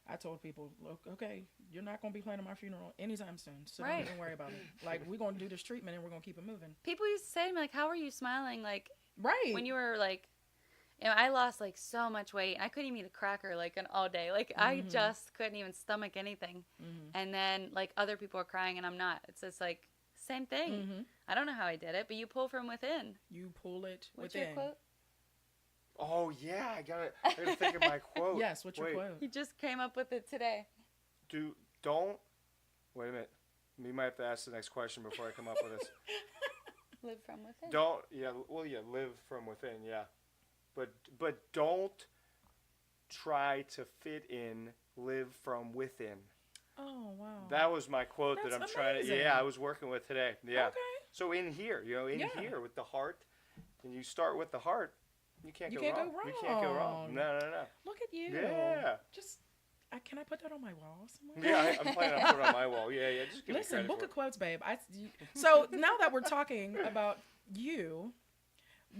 I told people, look, okay, you're not going to be planning my funeral anytime soon, so Right. don't even worry about it. Like, we're going to do this treatment, and we're going to keep it moving. People used to say to me, like, how are you smiling? Like, Right. when you were, like, I lost, like, so much weight. I couldn't even eat a cracker, like, all day. Like, I just couldn't even stomach anything. And then, like, other people are crying, and I'm not. It's just, like, same thing. I don't know how I did it, but you pull from within. You pull it What's within. your quote? Oh yeah, I gotta think of my quote. Yes, what's your quote? He just came up with it today. Don't. Wait a minute. We might have to ask the next question before I come up with this. Live from within. Live from within, yeah. But don't try to fit in, live from within. Oh, wow. That was my quote That's that I'm trying to, I was working with today. Yeah. Okay. So in here, here with the heart, and you start with the heart, you can't go wrong. You can't go wrong. No. Look at you. Yeah. Just, can I put that on my wall somewhere? Yeah, I'm planning on putting it on my wall. Yeah. Just give Listen, me book for of quotes, babe. So now that we're talking about you,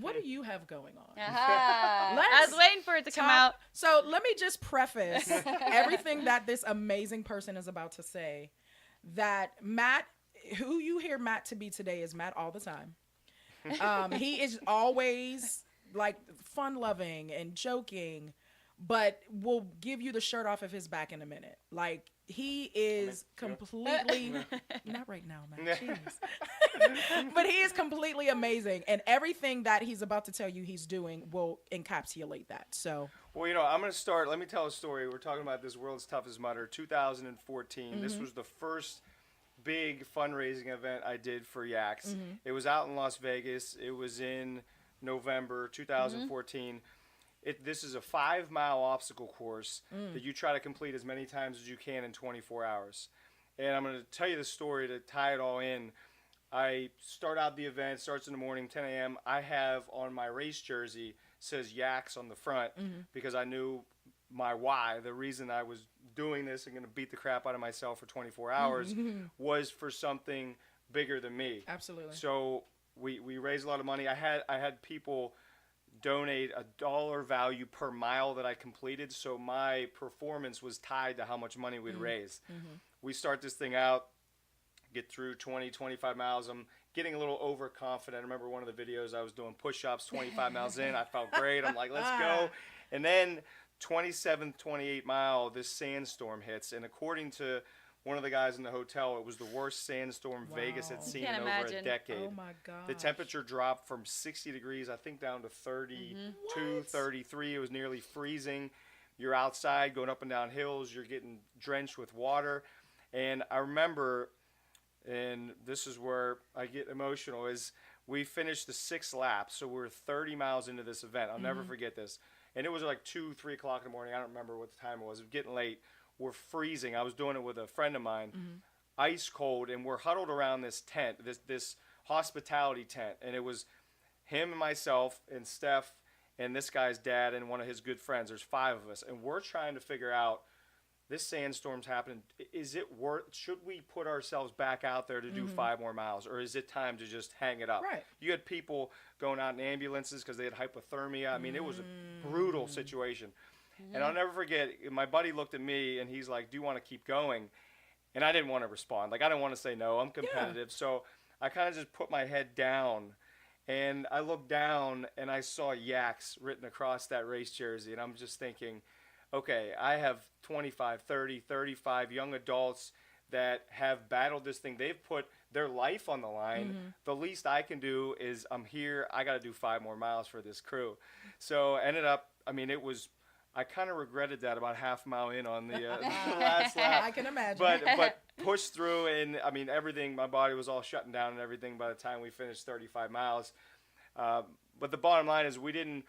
what do you have going on? I was waiting for it to come out. So let me just preface everything that this amazing person is about to say. That Matt, who you hear Matt to be today, is Matt all the time. He is always like fun-loving and joking, but will give you the shirt off of his back in a minute. Like he is completely not right now, Matt. Jeez. But he is completely amazing, and everything that he's about to tell you he's doing will encapsulate that. So, well, I'm going to start. Let me tell a story. We're talking about this World's Toughest Mudder, 2014. Mm-hmm. This was the first big fundraising event I did for YACS. Mm-hmm. It was out in Las Vegas. It was in November 2014. This is a 5-mile obstacle course that you try to complete as many times as you can in 24 hours. And I'm going to tell you the story to tie it all in. I start out the event, starts in the morning, 10 a.m. I have on my race jersey, says YACS on the front because I knew my why, the reason I was doing this and going to beat the crap out of myself for 24 hours was for something bigger than me. Absolutely. So we raised a lot of money. I had people donate $1 value per mile that I completed, so my performance was tied to how much money we'd raised. We start this thing out, get through 20, 25 miles. I'm getting a little overconfident. I remember one of the videos I was doing push-ups 25 miles in. I felt great. I'm like, let's go. And then 27th, 28th mile, this sandstorm hits, and according to one of the guys in the hotel, it was the worst sandstorm Vegas had seen in over a decade. Oh my God. The temperature dropped from 60 degrees, I think, down to 32, 33. It was nearly freezing. You're outside going up and down hills. You're getting drenched with water. And I remember, and this is where I get emotional, is we finished the 6th lap. So we're 30 miles into this event. I'll never forget this. And it was like 2, 3 o'clock in the morning. I don't remember what the time it was. It was getting late. We're freezing. I was doing it with a friend of mine, ice cold, and we're huddled around this tent, this hospitality tent. And it was him and myself and Steph and this guy's dad and one of his good friends. There's 5 of us, and we're trying to figure out, this sandstorm's happening. Is it should we put ourselves back out there to do 5 more miles, or is it time to just hang it up? Right. You had people going out in ambulances because they had hypothermia. I mean, it was a brutal situation. And I'll never forget, my buddy looked at me and he's like, do you want to keep going? And I didn't want to respond. Like, I didn't want to say no. I'm competitive. Yeah. So I kind of just put my head down, and I looked down and I saw YACS written across that race jersey. And I'm just thinking, okay, I have 25, 30, 35 young adults that have battled this thing. They've put their life on the line. The least I can do is I'm here. I got to do 5 more miles for this crew. So ended up, I mean, I kind of regretted that about half a mile in on the last lap. I can imagine. But pushed through, and I mean, everything, my body was all shutting down and everything by the time we finished 35 miles. But the bottom line is we didn't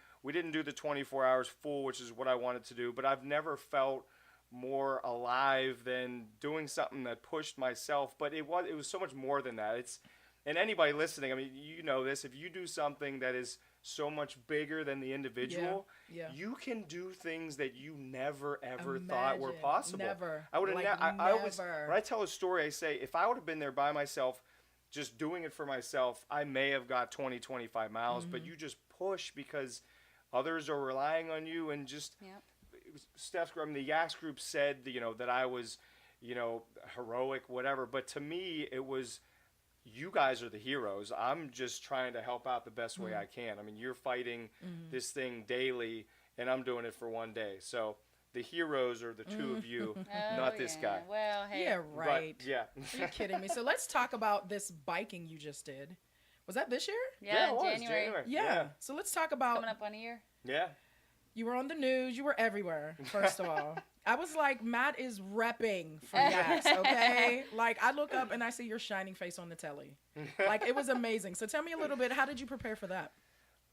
do the 24 hours full, which is what I wanted to do. But I've never felt more alive than doing something that pushed myself. But it was so much more than that. And anybody listening, I mean, you know this, if you do something that is so much bigger than the individual, you can do things that you never ever thought were possible. Never. I would have I always, when I tell a story, I say, if I would have been there by myself, just doing it for myself, I may have got 20, 25 miles, but you just push because others are relying on you. And just Steph's group, I mean, the YACS group said, that I was, heroic, whatever. But to me, it was, you guys are the heroes. I'm just trying to help out the best way I can. I mean, you're fighting this thing daily, and I'm doing it for one day. So the heroes are the 2 of you, not this guy. Well, hey. Yeah, right. But, yeah. Are you kidding me? So let's talk about this biking you just did. Was that this year? Yeah, it was January. Yeah. So let's talk about... Coming up on a year. Yeah. You were on the news. You were everywhere, first of all. I was like, Matt is repping for YACS, okay? Like, I look up and I see your shining face on the telly. Like, it was amazing. So tell me a little bit, how did you prepare for that?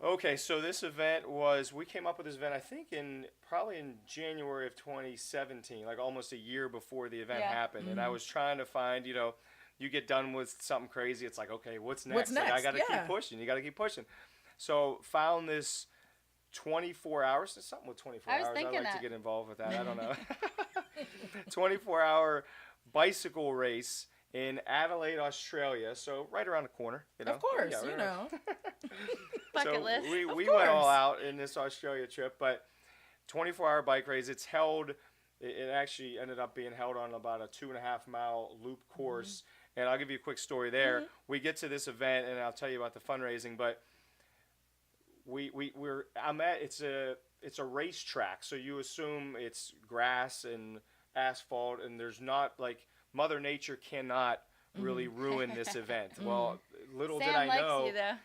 Okay, so this event we came up with this event, I think, probably in January of 2017, like almost a year before the event happened. And I was trying to find, you get done with something crazy. It's like, okay, what's next? What's next? Like, I got to keep pushing. You got to keep pushing. So found this 24 hours. There's something with 24 hours. I'd like to get involved with that. I don't know. 24-hour bicycle race in Adelaide, Australia. So right around the corner. Of course, Bucket list. We went all out in this Australia trip, but 24-hour bike race. It actually ended up being held on about a 2.5-mile loop course. And I'll give you a quick story there. We get to this event, and I'll tell you about the fundraising, but it's a racetrack, so you assume it's grass and asphalt, and there's not, like, Mother Nature cannot really ruin this event. Well, little Sam did I likes know you, though.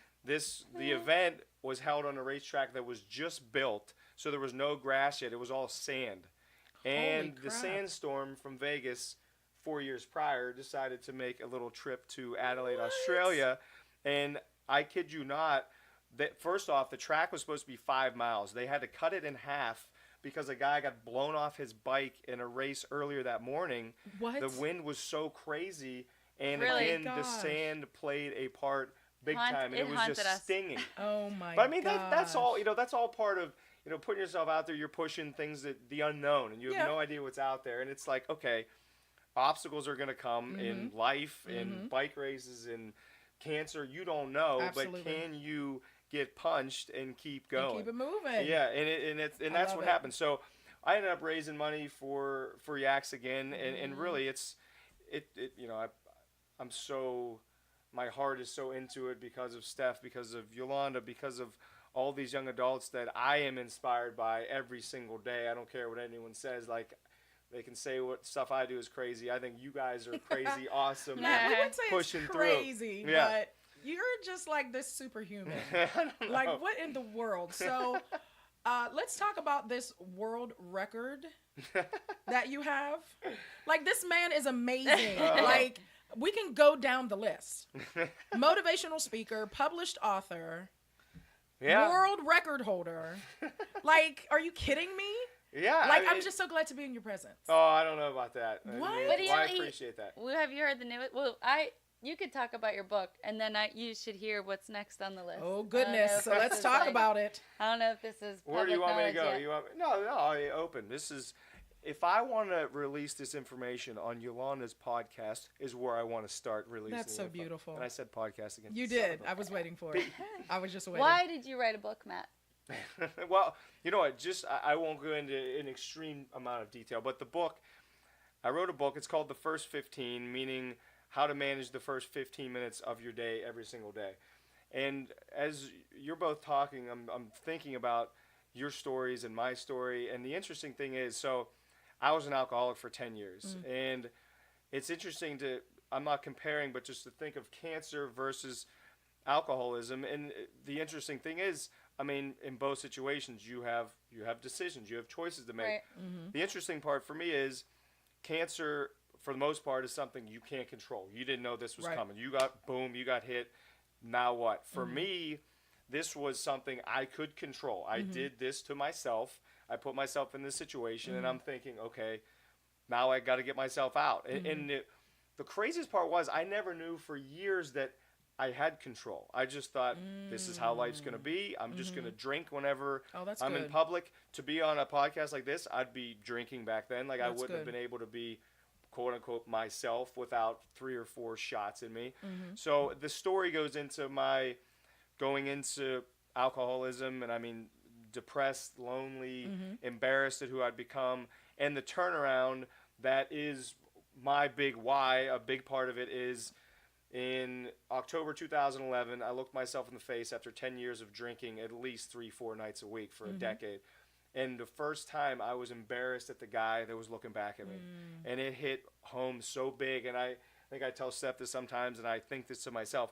the event was held on a racetrack that was just built, so there was no grass yet. It was all sand. And the sandstorm from Vegas 4 years prior decided to make a little trip to Adelaide, Australia, and I kid you not, that first off, the track was supposed to be 5 miles. They had to cut it in half because a guy got blown off his bike in a race earlier that morning. What? The wind was so crazy, and Really? again, the sand played a part big time, and it was just stinging. Oh my! But I mean, that's all. That's all part of putting yourself out there. You're pushing things the unknown, and you have no idea what's out there. And it's like, okay, obstacles are gonna come in life, in bike races, in cancer. You don't know, but can you get punched and keep going? And keep it moving. Yeah, and that's what happened. So I ended up raising money for YACS again, and really I'm so, my heart is so into it because of Steph, because of Yolanda, because of all these young adults that I am inspired by every single day. I don't care what anyone says. Like, they can say what stuff I do is crazy. I think you guys are crazy, awesome, Man, we would say pushing it's crazy, through. Yeah. But you're just like this superhuman. Like, what in the world? So, let's talk about this world record that you have. Like, this man is amazing. Like, we can go down the list. Motivational speaker, published author, world record holder. Like, are you kidding me? Yeah. Like, I'm just so glad to be in your presence. Oh, I don't know about that. What? I appreciate that. Well, have you heard the new? Well, you could talk about your book, and then you should hear what's next on the list. Oh, goodness. So let's talk about it. I don't know if this is Where do you want me to go? Yet. No, open. This is, if I want to release this information on Yolanda's podcast, is where I want to start releasing. That's so beautiful. And I said podcast again. You did. I was waiting for it. I was just waiting. Why did you write a book, Matt? Well, you know what? I won't go into an extreme amount of detail, but the book, I wrote a book. It's called The First 15, meaning how to manage the first 15 minutes of your day every single day. And as you're both talking, I'm thinking about your stories and my story. And the interesting thing is, so I was an alcoholic for 10 years. And it's interesting I'm not comparing, but just to think of cancer versus alcoholism. And the interesting thing is, I mean, in both situations, you have decisions, you have choices to make. Right. The interesting part for me is cancer, for the most part, is something you can't control. You didn't know this was coming. You got hit. Now what? For me, this was something I could control. I did this to myself. I put myself in this situation, and I'm thinking, okay, now I got to get myself out. And the craziest part was I never knew for years that I had control. I just thought, this is how life's going to be. I'm just going to drink whenever I'm in public. To be on a podcast like this, I'd be drinking back then. Like, I wouldn't have been able to be, quote unquote, myself without 3 or 4 shots in me. So the story goes into my going into alcoholism, and I mean, depressed, lonely, embarrassed at who I'd become, and the turnaround that is my big why. A big part of it is in October 2011, I looked myself in the face after 10 years of drinking at least 3-4 nights a week for a decade. And the first time I was embarrassed at the guy that was looking back at me. And it hit home so big. And I think I tell Steph this sometimes, and I think this to myself.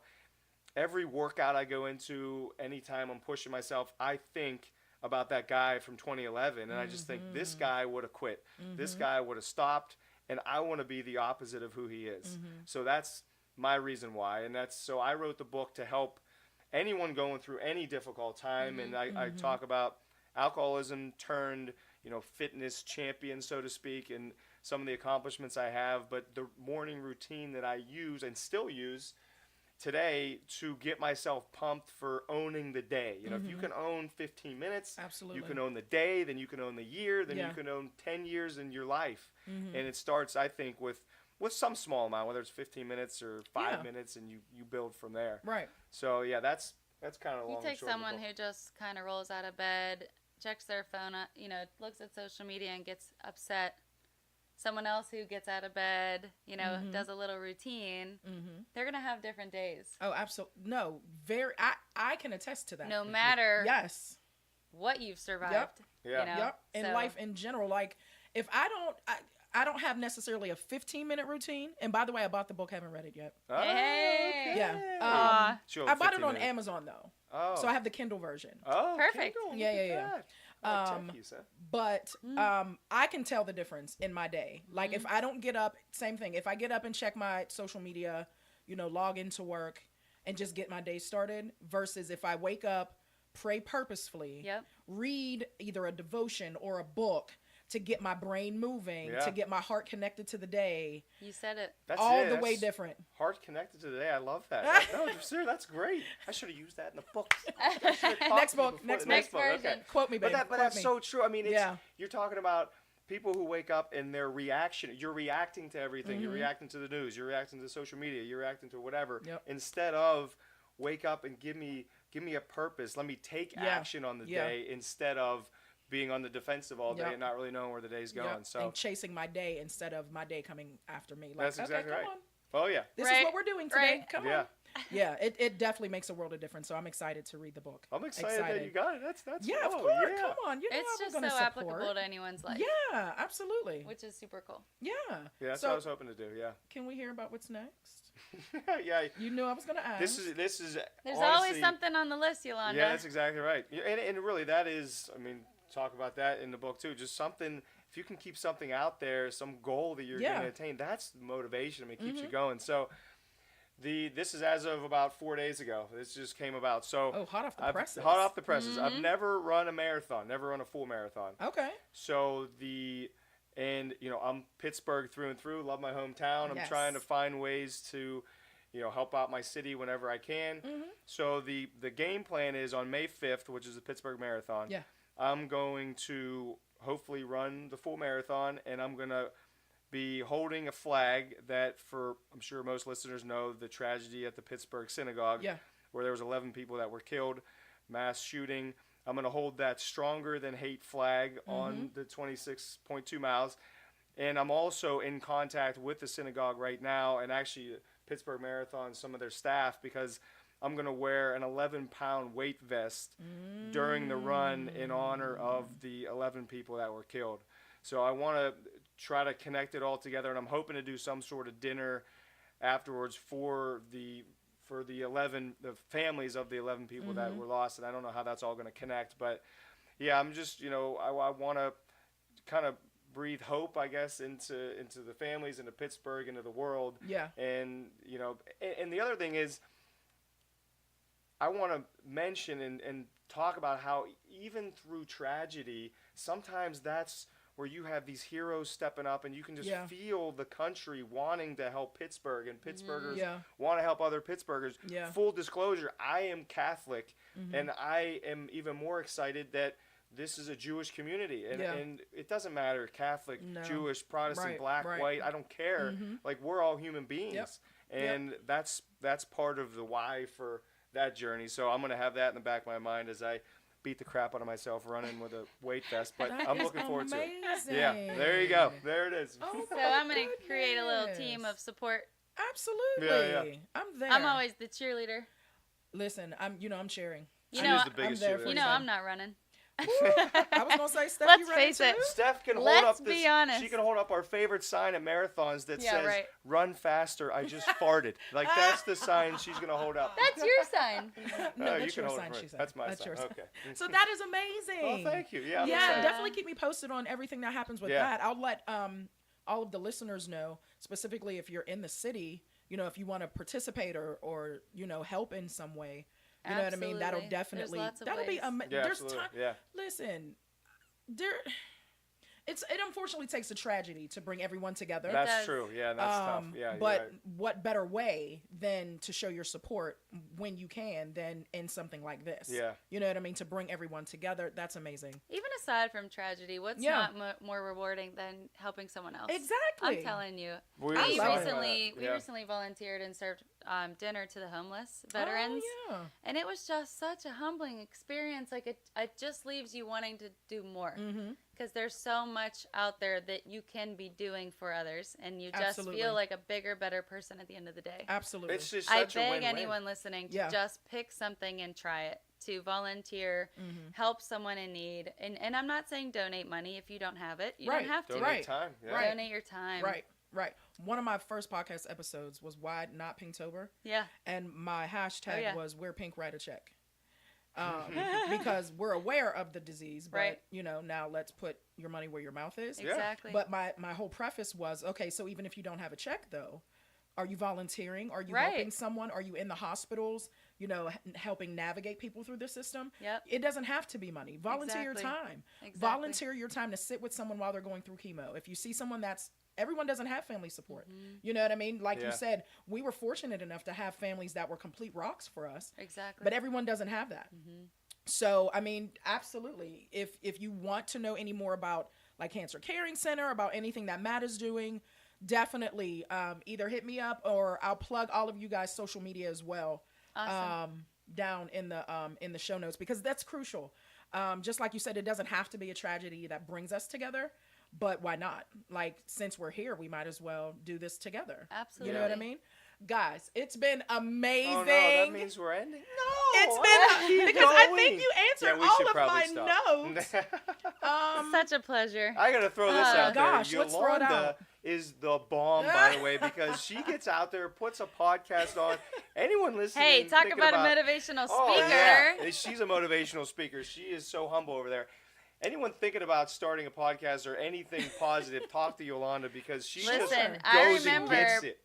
Every workout I go into, anytime I'm pushing myself, I think about that guy from 2011, and I just think this guy would have quit. This guy would have stopped, and I want to be the opposite of who he is. So that's my reason why, and so I wrote the book to help anyone going through any difficult time, and I talk about alcoholism turned, fitness champion, so to speak, and some of the accomplishments I have, but the morning routine that I use and still use today to get myself pumped for owning the day. If you can own 15 minutes, absolutely, you can own the day, then you can own the year, then you can own 10 years in your life. And it starts, I think, with some small amount, whether it's 15 minutes or 5 minutes, and you build from there. Right. So, yeah, that's kind of long and short. You take someone who just kind of rolls out of bed, checks their phone, looks at social media and gets upset. Someone else who gets out of bed, does a little routine, they're going to have different days. Oh, absolutely. No, I can attest to that. No matter yes, what you've survived. Yep. Yeah. Yep. In life in general, like if I don't have necessarily a 15-minute routine. And by the way, I bought the book, haven't read it yet. Oh, hey. okay. Yeah. Sure, I bought it on 15 minutes. Amazon though. Oh. So I have the Kindle version. Oh, perfect. Kindle, Yeah. But I can tell the difference in my day. Like if I don't get up, same thing. If I get up and check my social media, log into work and just get my day started versus if I wake up, pray purposefully, read either a devotion or a book to get my brain moving, to get my heart connected to the day. You said it. That's the way different. Heart connected to the day. I love that. No, sir, that's great. I should have used that in the book. Next book. Next book. version. Okay. Quote me, baby. But that's so true. I mean, Yeah. You're talking about people who wake up and their reaction. You're reacting to everything. You're reacting to the news. You're reacting to social media. You're reacting to whatever. Yep. Instead of wake up and give me a purpose. Let me take action on the day instead of being on the defensive all day and not really knowing where the day's going. So and chasing my day instead of my day coming after me. Like, that's exactly okay, right. Come on. Oh yeah. This is what we're doing today. Right. Come on. Yeah, it definitely makes a world of difference. So I'm excited to read the book. I'm excited that you got it. That's of course. Yeah. Come on, It's just so applicable to anyone's life. Yeah, absolutely. Which is super cool. Yeah. Yeah, that's what I was hoping to do. Yeah. Can we hear about what's next? Yeah. You knew I was going to ask. This is. There's honestly, always something on the list, Yolanda. Yeah, that's exactly right. And really, that is. I mean, talk about that in the book too. Just something. If you can keep something out there, some goal that you're going to attain, that's motivation. I mean, it keeps you going. So. This is as of about 4 days ago. This just came about. So hot off the presses. Hot off the presses. I've never run a marathon. Never run a full marathon. Okay. So I'm Pittsburgh through and through. Love my hometown. I'm trying to find ways to, help out my city whenever I can. So the game plan is on May 5th, which is the Pittsburgh Marathon. Yeah. I'm going to hopefully run the full marathon, and I'm gonna be holding a flag that, I'm sure most listeners know the tragedy at the Pittsburgh synagogue, where there was 11 people that were killed, mass shooting. I'm going to hold that stronger than hate flag on the 26.2 miles. And I'm also in contact with the synagogue right now, and actually Pittsburgh Marathon, some of their staff, because I'm going to wear an 11-pound weight vest during the run in honor of the 11 people that were killed. So I want to try to connect it all together, and I'm hoping to do some sort of dinner afterwards for the families of the 11 people that were lost, and I don't know how that's all going to connect, but yeah, I'm just, I want to kind of breathe hope, I guess, into the families, into Pittsburgh, into the world. Yeah. And and the other thing is, I want to mention and talk about how even through tragedy, sometimes that's where you have these heroes stepping up, and you can just feel the country wanting to help Pittsburgh, and Pittsburghers want to help other Pittsburghers. Yeah. Full disclosure, I am Catholic, and I am even more excited that this is a Jewish community, and it doesn't matter, Catholic, Jewish, Protestant, black, white, I don't care. Like, we're all human beings, and that's part of the why for that journey. So I'm going to have that in the back of my mind as I beat the crap out of myself running with a weight vest, but I'm looking forward to it. Yeah, there you go. There it is. Oh, so I'm going to create a little team of support. Absolutely. Yeah. I'm there. I'm always the cheerleader. Listen, I'm cheering. I'm the biggest cheerleader. I'm not running. I was gonna say, Steph, Let's you ready face too? it. Steph can hold Let's up this. be honest. She can hold up our favorite sign at marathons that Yeah, says right. "Run faster." I just farted. Like that's the sign she's gonna hold up. That's your sign. No, You that's can your hold it sign, for she it. said. That's my That's sign. your sign. Okay. So that is amazing. Well, thank you. Yeah. I'm Yeah, excited. definitely keep me posted on everything that happens with Yeah. that. I'll let all of the listeners know, specifically if you're in the city, if you want to participate or help in some way. You know what I mean? That'll Absolutely. definitely There's lots of that'll be ways. Yeah, there's absolutely. time. Yeah. Listen, it unfortunately takes a tragedy to bring everyone together. That's does. true. Yeah, that's tough. Yeah, you're but right. what better way than to show your support when you can than in something like this? Yeah. You know what I mean? To bring everyone together, that's amazing. Even aside from tragedy, what's Yeah. not more rewarding than helping someone else? Exactly. I'm telling you. We I We love recently that. Yeah. volunteered and served dinner to the homeless veterans. Oh, yeah. And it was just such a humbling experience. Like it just leaves you wanting to do more. Mm-hmm. Because there's so much out there that you can be doing for others, and you just Absolutely. feel like a bigger, better person at the end of the day. Absolutely. It's just I such a beg win-win. anyone listening to Yeah. just pick something and try it. To volunteer, Mm-hmm. help someone in need. And I'm not saying donate money if you don't have it. You Right. don't have to. Donate Right. time. Yeah. Right. Donate your time. Right. One of my first podcast episodes was Why Not Pinktober, Yeah. and my hashtag yeah. was Wear Pink, Write a Check. Because we're aware of the disease, but Right. now let's put your money where your mouth is. Yeah. Exactly. But my whole preface was, okay, so even if you don't have a check though, are you volunteering? Are you Right. helping someone? Are you in the hospitals, helping navigate people through the system? Yep. It doesn't have to be money. Volunteer your Exactly. time. Exactly. Volunteer your time to sit with someone while they're going through chemo. If you see someone everyone doesn't have family support. Mm-hmm. You know what I mean? Like Yeah. you said, we were fortunate enough to have families that were complete rocks for us, Exactly. but everyone doesn't have that. Mm-hmm. So, I mean, absolutely. If you want to know any more about like Cancer Caring Center, about anything that Matt is doing, definitely either hit me up or I'll plug all of you guys' social media as well. Awesome. Down in the show notes, because that's crucial. Just like you said, it doesn't have to be a tragedy that brings us together, but why not? Like, since we're here, we might as well do this together. Absolutely. You know what I mean? Guys, it's been amazing. Oh no, that means we're ending. No, It's been because I think you answered all of my notes. Such a pleasure. I gotta throw this out gosh, there. let's throw it Yolanda out. is the bomb, by the way, because she gets out there, puts a podcast on. Anyone listening? Hey, talk thinking about a motivational Oh, speaker. yeah. She's a motivational speaker. She is so humble over there. Anyone thinking about starting a podcast or anything positive, talk to Yolanda, because she just Listen, goes I and remember gets it.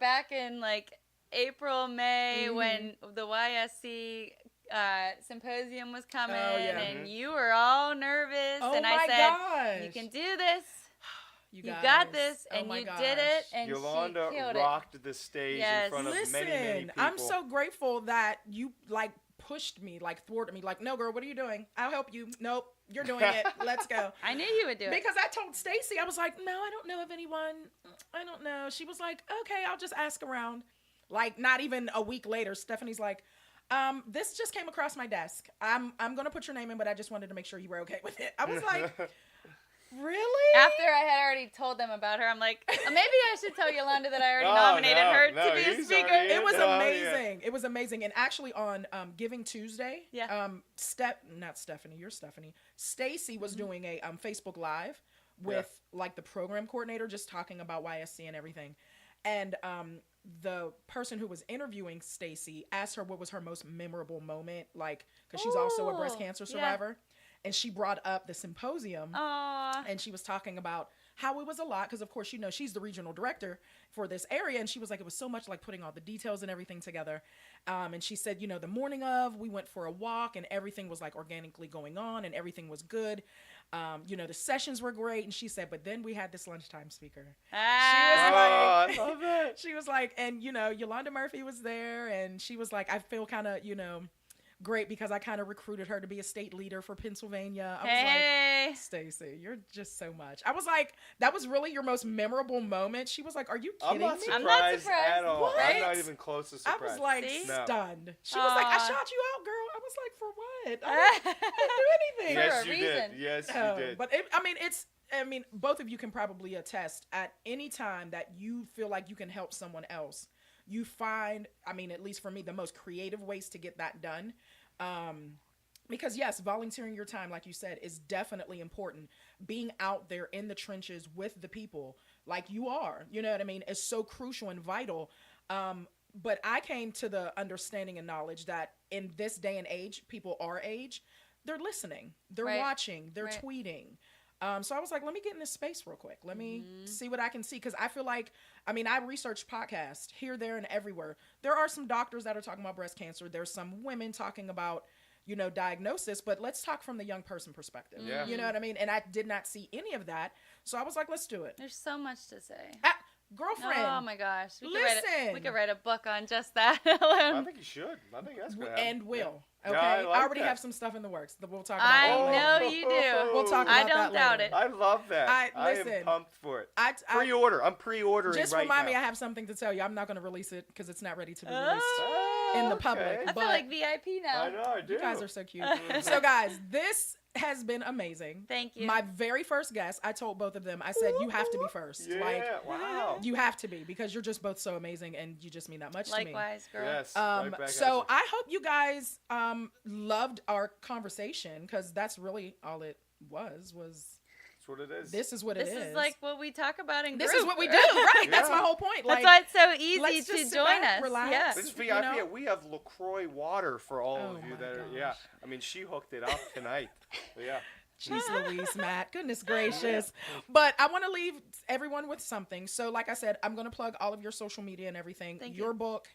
back in like April, May when the YSC symposium was coming, Oh, yeah. and you were all nervous, Oh and I my said, gosh. "You can do this. You guys. got this," Oh and my you gosh. did it, and Yolanda she killed rocked the stage Yes. in front of Listen, many people. I'm so grateful that you like pushed me, like thwarted me, like, no girl, what are you doing? I'll help you. Nope, you're doing it. Let's go. it. I knew you would do it. Because I told Stacy, I was like, no, I don't know of anyone. I don't know. She was like, okay, I'll just ask around. Like, not even a week later, Stephanie's like, this just came across my desk. I'm gonna put your name in, but I just wanted to make sure you were okay with it. I was like, really? After I had already told them about her, I'm like, maybe I should tell Yolanda that I already nominated her to be a he's speaker. already in. It was Oh, amazing. yeah. It was amazing. And actually on Giving Tuesday, Yeah. not Stephanie, you're Stephanie. Stacy was doing a Facebook Live with like the program coordinator, just talking about YSC and everything. And the person who was interviewing Stacy asked her what was her most memorable moment, like, because she's also a breast Ooh, cancer yeah. survivor. And she brought up the symposium. Aw. And she was talking about how it was a lot, because of course, she's the regional director for this area, and she was like, it was so much like putting all the details and everything together. And she said, the morning of, we went for a walk, and everything was like organically going on, and everything was good. The sessions were great, and she said, but then we had this lunchtime speaker. Ah. Oh, I love it. She was like, and Yolanda Murphy was there, and she was like, I feel kind of, great because I kind of recruited her to be a state leader for Pennsylvania. I was Hey. like, Stacy, you're just so much. I was like, that was really your most memorable moment. She was like, are you I'm kidding not me? surprised, I'm not surprised. at all. What? I'm not even close to I surprised. was like See? No. stunned. She was like, I Aw. shot you out, girl. I was like, for what? I didn't do anything. Yes, For a you did. reason. Yes, Oh, you did. But both of you can probably attest, at any time that you feel like you can help someone else, you find, at least for me, the most creative ways to get that done. Because yes, volunteering your time, like you said, is definitely important. Being out there in the trenches with the people like you are, you know what I mean, is so crucial and vital. But I came to the understanding and knowledge that in this day and age, people our age, they're listening, they're watching, they're tweeting. So I was like, let me get in this space real quick. Let me see what I can see. Because I feel like, I mean, I researched podcasts here, there, and everywhere. There are some doctors that are talking about breast cancer. There's some women talking about, you know, diagnosis, but let's talk from the young person perspective. Yeah. You know what I mean? And I did not see any of that. So I was like, let's do it. There's so much to say. Girlfriend. Oh my gosh. We Listen. could write a book on just that I alone. think you should. I think that's good. And will. Yeah. Okay. Yeah, I like I already that. have some stuff in the works that we'll talk about. I that later. know you do. We'll talk about I that don't doubt later. it. I love that. I Listen, am pumped for it. I Pre-order. I'm pre-ordering just right remind now. me, I have something to tell you. I'm not going to release it because it's not ready to be released in the public. Okay. I feel like VIP now. I know, I do. You guys are so cute. So guys, this has been amazing. Thank you. My very first guest, I told both of them, I said, you have to be first. Yeah, Like, wow. you have to be, because you're just both so amazing and you just mean that much to me. Likewise, girl. Yes. right back at So you. I hope you guys loved our conversation, because that's really all it was That's what it is. this is what it is. This is like what we talk about in This group. is what we do, right? That's Yeah. my whole point. Like, That's why it's so easy let's to just sit join back, us. relax. Yeah. This is VIP. you know? Yeah, we have LaCroix water for all Oh of you my that are. gosh. Yeah, I mean, she hooked it up tonight. But yeah. Jeez Louise, Matt. Goodness gracious. But I want to leave everyone with something. So like I said, I'm going to plug all of your social media and everything. Thank your you. book,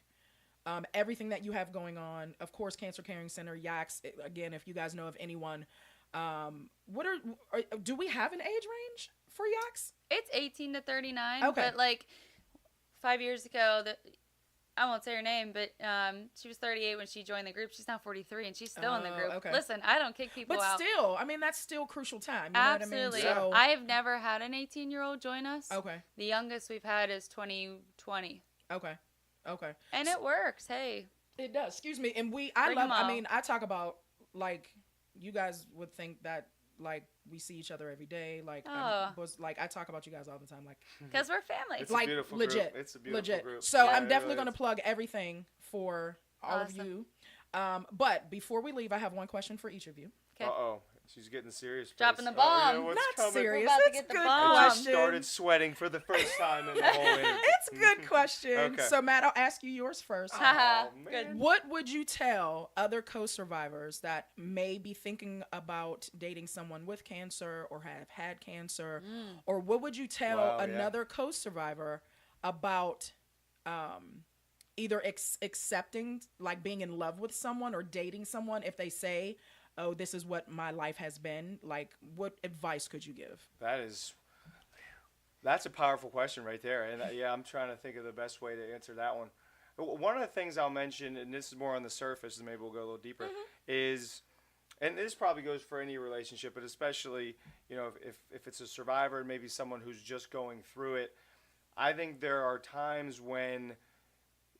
everything that you have going on. Of course, Cancer Caring Center, YACS. Again, if you guys know of anyone. Do we have an age range for YACS? It's 18 to 39. Okay. But like 5 years ago, I won't say her name, but she was 38 when she joined the group. She's now 43 and she's still in the group. Okay. Listen, I don't kick people But out. still, I mean, that's still crucial time. You Absolutely. know what I mean? So, I have never had an 18-year-old join us. okay. The youngest we've had is 2020. Okay. And it works. Hey. It does. Excuse me. And Bring 'em I all. mean, I talk about, like, you guys would think that, like, we see each other every day. Like, I talk about you guys all the time. Like, Because we're family. It's a like beautiful legit. group. It's a beautiful group. So Yeah, I'm it definitely really going to is. plug everything for all of Awesome. you. But before we leave, I have one question for each of you. Okay. Uh-oh. She's getting serious. Dropping Face. the bomb. Yeah, what's Not coming? serious. We're about to It's get the good bomb. I question. just started sweating for the first time in the whole interview. It's a good question. Okay. So Matt, I'll ask you yours first. Haha. Oh, man. Good. What would you tell other co-survivors that may be thinking about dating someone with cancer or have had cancer? Or what would you tell Wow, yeah. another co-survivor about either accepting, like being in love with someone or dating someone if they say, oh, this is what my life has been? Like, what advice could you give? That's a powerful question right there. And yeah, I'm trying to think of the best way to answer that one. One of the things I'll mention, and this is more on the surface, and maybe we'll go a little deeper, is, and this probably goes for any relationship, but especially, you know, if it's a survivor and maybe someone who's just going through it, I think there are times when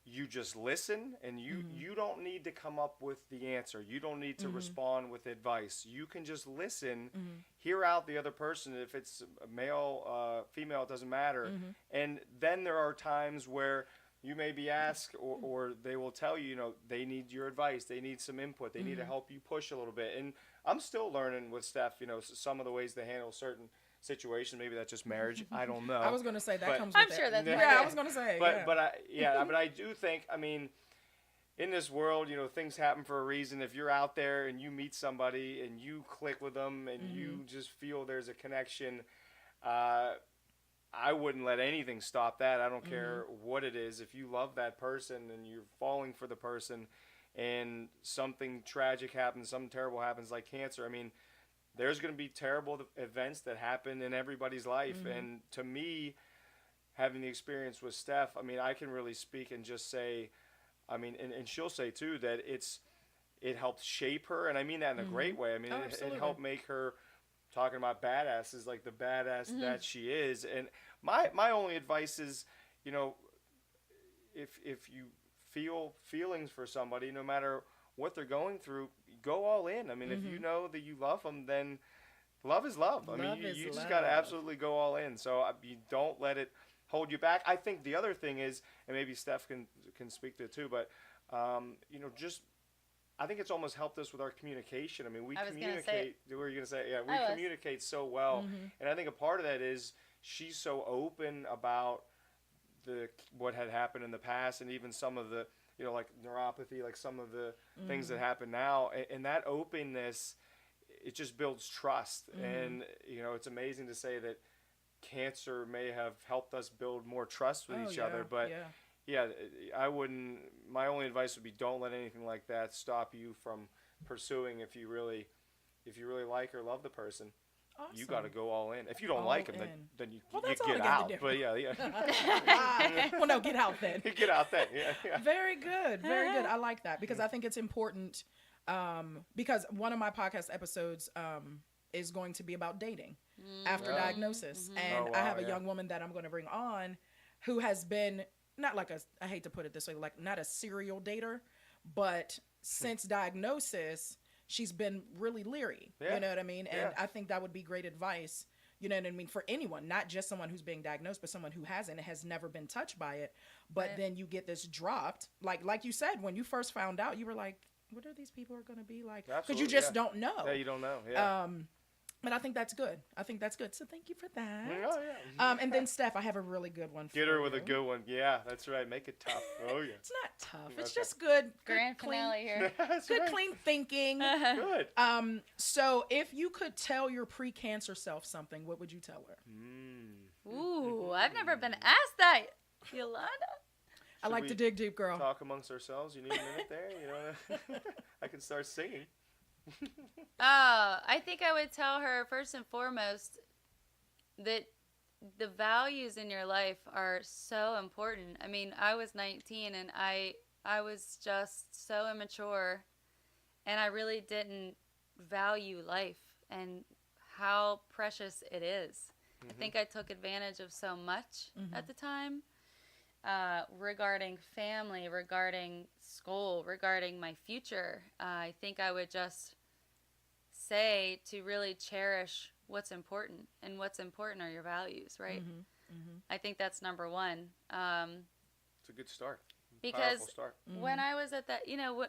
you just listen, and you don't need to come up with the answer. You don't need to respond with advice. You can just listen, hear out the other person. If it's a male, female, it doesn't matter. And then there are times where you may be asked, or they will tell you, you know, they need your advice. They need some input. They need to help you push a little bit. And I'm still learning with Steph, you know, some of the ways to handle certain situation. Maybe that's just marriage. I don't know. I was going to say that But- comes I'm with sure it. that's Yeah, right. I was going to say. But I do think, I mean, in this world, you know, things happen for a reason. If you're out there and you meet somebody and you click with them and you just feel there's a connection, I wouldn't let anything stop that. I don't care what it is. If you love that person and you're falling for the person and something tragic happens, something terrible happens like cancer, I mean, there's going to be terrible events that happen in everybody's life. And to me, having the experience with Steph, I mean, I can really speak and just say, I mean, and she'll say too, that it helped shape her. And I mean that in a great way. I mean, it helped make her, talking about badasses, like the badass that she is. And my only advice is, you know, if you feel feelings for somebody, no matter what they're going through, go all in. I mean, if you know that you love them, then love is love. I mean, you just got to absolutely go all in. So you don't let it hold you back. I think the other thing is, and maybe Steph can speak to it too, but, you know, just I think it's almost helped us with our communication. I mean, we I was gonna communicate. What were you gonna say? Yeah, we I was. communicate so well, and I think a part of that is she's so open about what had happened in the past, and even some of the like neuropathy, like some of the things that happen now, and that openness, it just builds trust, and it's amazing to say that cancer may have helped us build more trust with each other, but. Yeah, I wouldn't. My only advice would be don't let anything like that stop you from pursuing. If you really like or love the person, you got to go all in. If you don't like them, then you get out. But yeah. Well, no, get out then. Get out then. Yeah. Very good. I like that because I think it's important. Because one of my podcast episodes is going to be about dating after diagnosis, and I have a young woman that I'm going to bring on who has been. Not like I hate to put it this way, like not a serial dater, but since diagnosis, she's been really leery. Yeah. You know what I mean? And I think that would be great advice, you know what I mean, for anyone, not just someone who's being diagnosed, but someone who hasn't, has never been touched by it. But then you get this dropped. Like you said, when you first found out, you were like, what are these people are going to be like? Because you just don't know. Yeah, you don't know. Yeah. But I think that's good. So thank you for that. Oh, yeah. And then, Steph, I have a really good one for you. Get her with a good one. Yeah, that's right. Make it tough. Oh, yeah. It's not tough. It's just good. Grand finale here. Good, clean thinking. Good. So if you could tell your pre-cancer self something, what would you tell her? Ooh, I've never been asked that, Yolanda. I like to dig deep, girl. Talk amongst ourselves. You need a minute there? I can start singing. I think I would tell her first and foremost that the values in your life are so important. I mean, I was 19 and I was just so immature, and I really didn't value life and how precious it is. I think I took advantage of so much at the time, regarding family, regarding school, regarding my future. I think I would just say to really cherish what's important, and what's important are your values, right? I think that's number one. It's a good start. Because powerful start. When I was at that,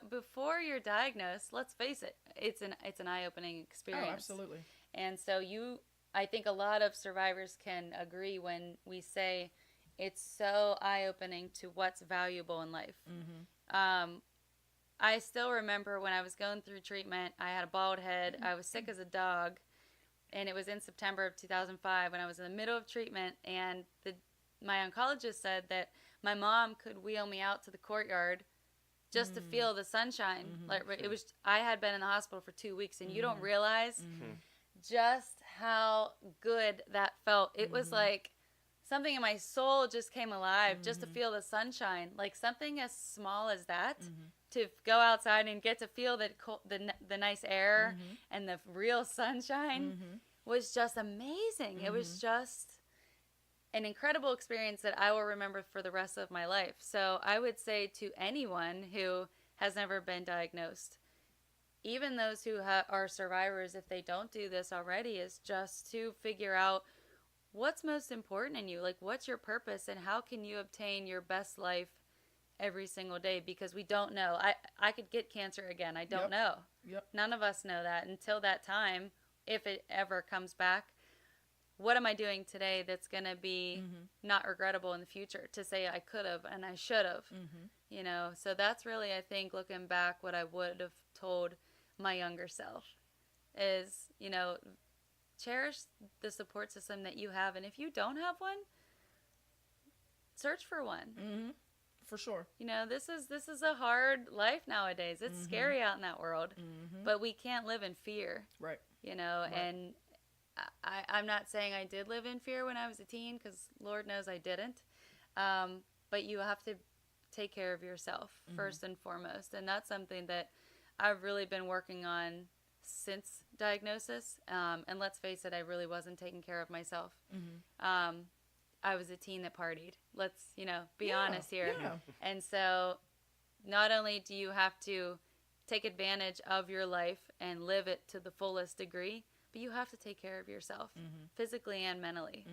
before you're diagnosed, let's face it, it's an eye-opening experience. Oh, absolutely. And so I think a lot of survivors can agree when we say it's so eye-opening to what's valuable in life. I still remember when I was going through treatment, I had a bald head. I was sick as a dog, and it was in September of 2005 when I was in the middle of treatment, and my oncologist said that my mom could wheel me out to the courtyard just to feel the sunshine. I had been in the hospital for 2 weeks, and you don't realize just how good that felt. It was like something in my soul just came alive just to feel the sunshine. Like something as small as that, to go outside and get to feel the nice air and the real sunshine was just amazing. It was just an incredible experience that I will remember for the rest of my life. So I would say to anyone who has never been diagnosed, even those who are survivors, if they don't do this already, is just to figure out what's most important in you. Like, what's your purpose, and how can you obtain your best life every single day? Because we don't know. I could get cancer again. I don't know. None of us know that until that time, if it ever comes back. What am I doing today that's going to be not regrettable in the future, to say I could have and I should have, So that's really, I think, looking back, what I would have told my younger self is, cherish the support system that you have. And if you don't have one, search for one. For sure. This is a hard life nowadays. It's scary out in that world, but we can't live in fear. Right. And I'm not saying I did live in fear when I was a teen, because Lord knows I didn't. But you have to take care of yourself first and foremost. And that's something that I've really been working on since diagnosis. And let's face it, I really wasn't taking care of myself. I was a teen that partied. Let's, be honest here. Yeah. And so not only do you have to take advantage of your life and live it to the fullest degree, but you have to take care of yourself physically and mentally.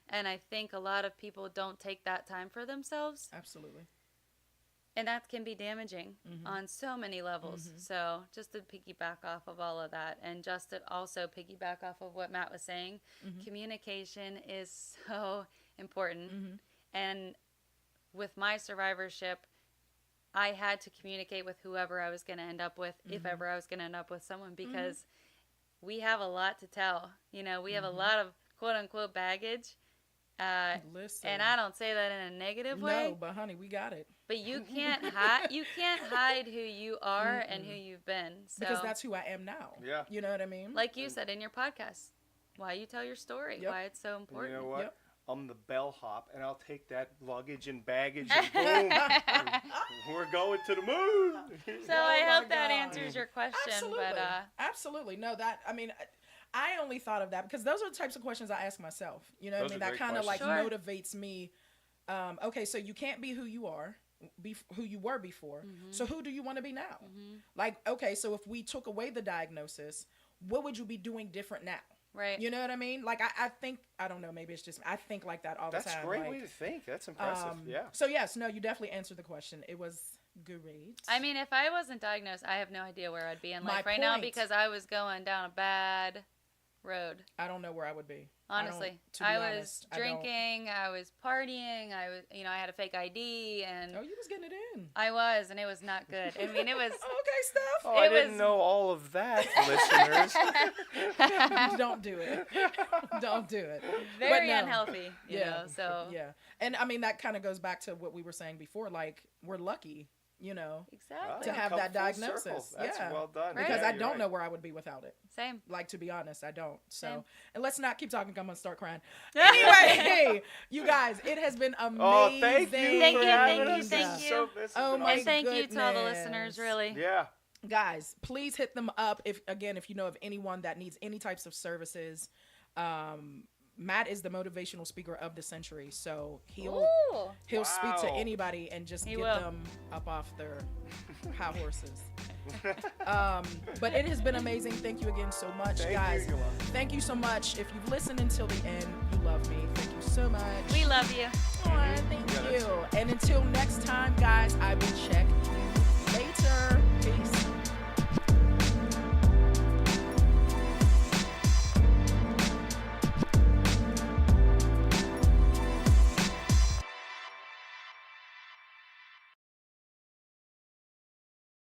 And I think a lot of people don't take that time for themselves. Absolutely. And that can be damaging on so many levels. So just to piggyback off of all of that, and just to also piggyback off of what Matt was saying, communication is so important. And with my survivorship, I had to communicate with whoever I was going to end up with, if ever I was going to end up with someone, because we have a lot to tell. You know, we have a lot of quote unquote baggage. Listen. And I don't say that in a negative way. No, but honey, we got it. But you can't hide who you are and who you've been. So, because that's who I am now. Yeah. You know what I mean? like you said in your podcast, why you tell your story, why it's so important. You know what? Yep. I'm the bellhop, and I'll take that luggage and baggage, and boom, we're going to the moon. So I hope that answers your question. Absolutely. But Absolutely. No, I only thought of that because those are the types of questions I ask myself. You know what I mean? That kind of like motivates me. Okay, so you can't be who you are, who you were before. So who do you want to be now? Like, okay, so if we took away the diagnosis, what would you be doing different now? Right. You know what I mean? Like, I think, I don't know, maybe it's just, I think like that all the time. That's a great like, way to think. That's impressive. Yeah. So yes, no, you definitely answered the question. It was great. I mean, if I wasn't diagnosed, I have no idea where I'd be in life My right now, point. because I was going down a bad road. I don't know where I would be. Honestly, I was drinking, I was partying, I was, I had a fake ID, and Oh, you was getting it in. I was, and it was not good. I mean, it was. Okay, Steph. Oh, I didn't know all of that, listeners. Don't do it. Don't do it. Very But no. unhealthy, you know, so. Yeah. And I mean, that kind of goes back to what we were saying before. Like, we're lucky, Exactly. to have Come that full diagnosis. circle. That's yeah. well done. Right. Because Yeah, I you're don't right. know where I would be without it. Same. Like, to be honest, I don't. So, Same. and let's not keep talking. I'm going to start crying. Anyway, you guys, it has been amazing. Oh, thank you. Thank for you, having thank you, us. thank This is you. so- this has Oh, been my And thank you to all the goodness. listeners, really. Yeah. Guys, please hit them up if you know of anyone that needs any types of services. Matt is the motivational speaker of the century, so he'll speak to Wow. anybody and just He get will. them up off their high horses. But it has been amazing. Thank you again so much, Thank guys. you, Yolanda. Thank you so much. If you've listened until the end, you love me. Thank you so much. We love you. Aw, thank Yeah, that's you. And until next time, guys, I've been Chad.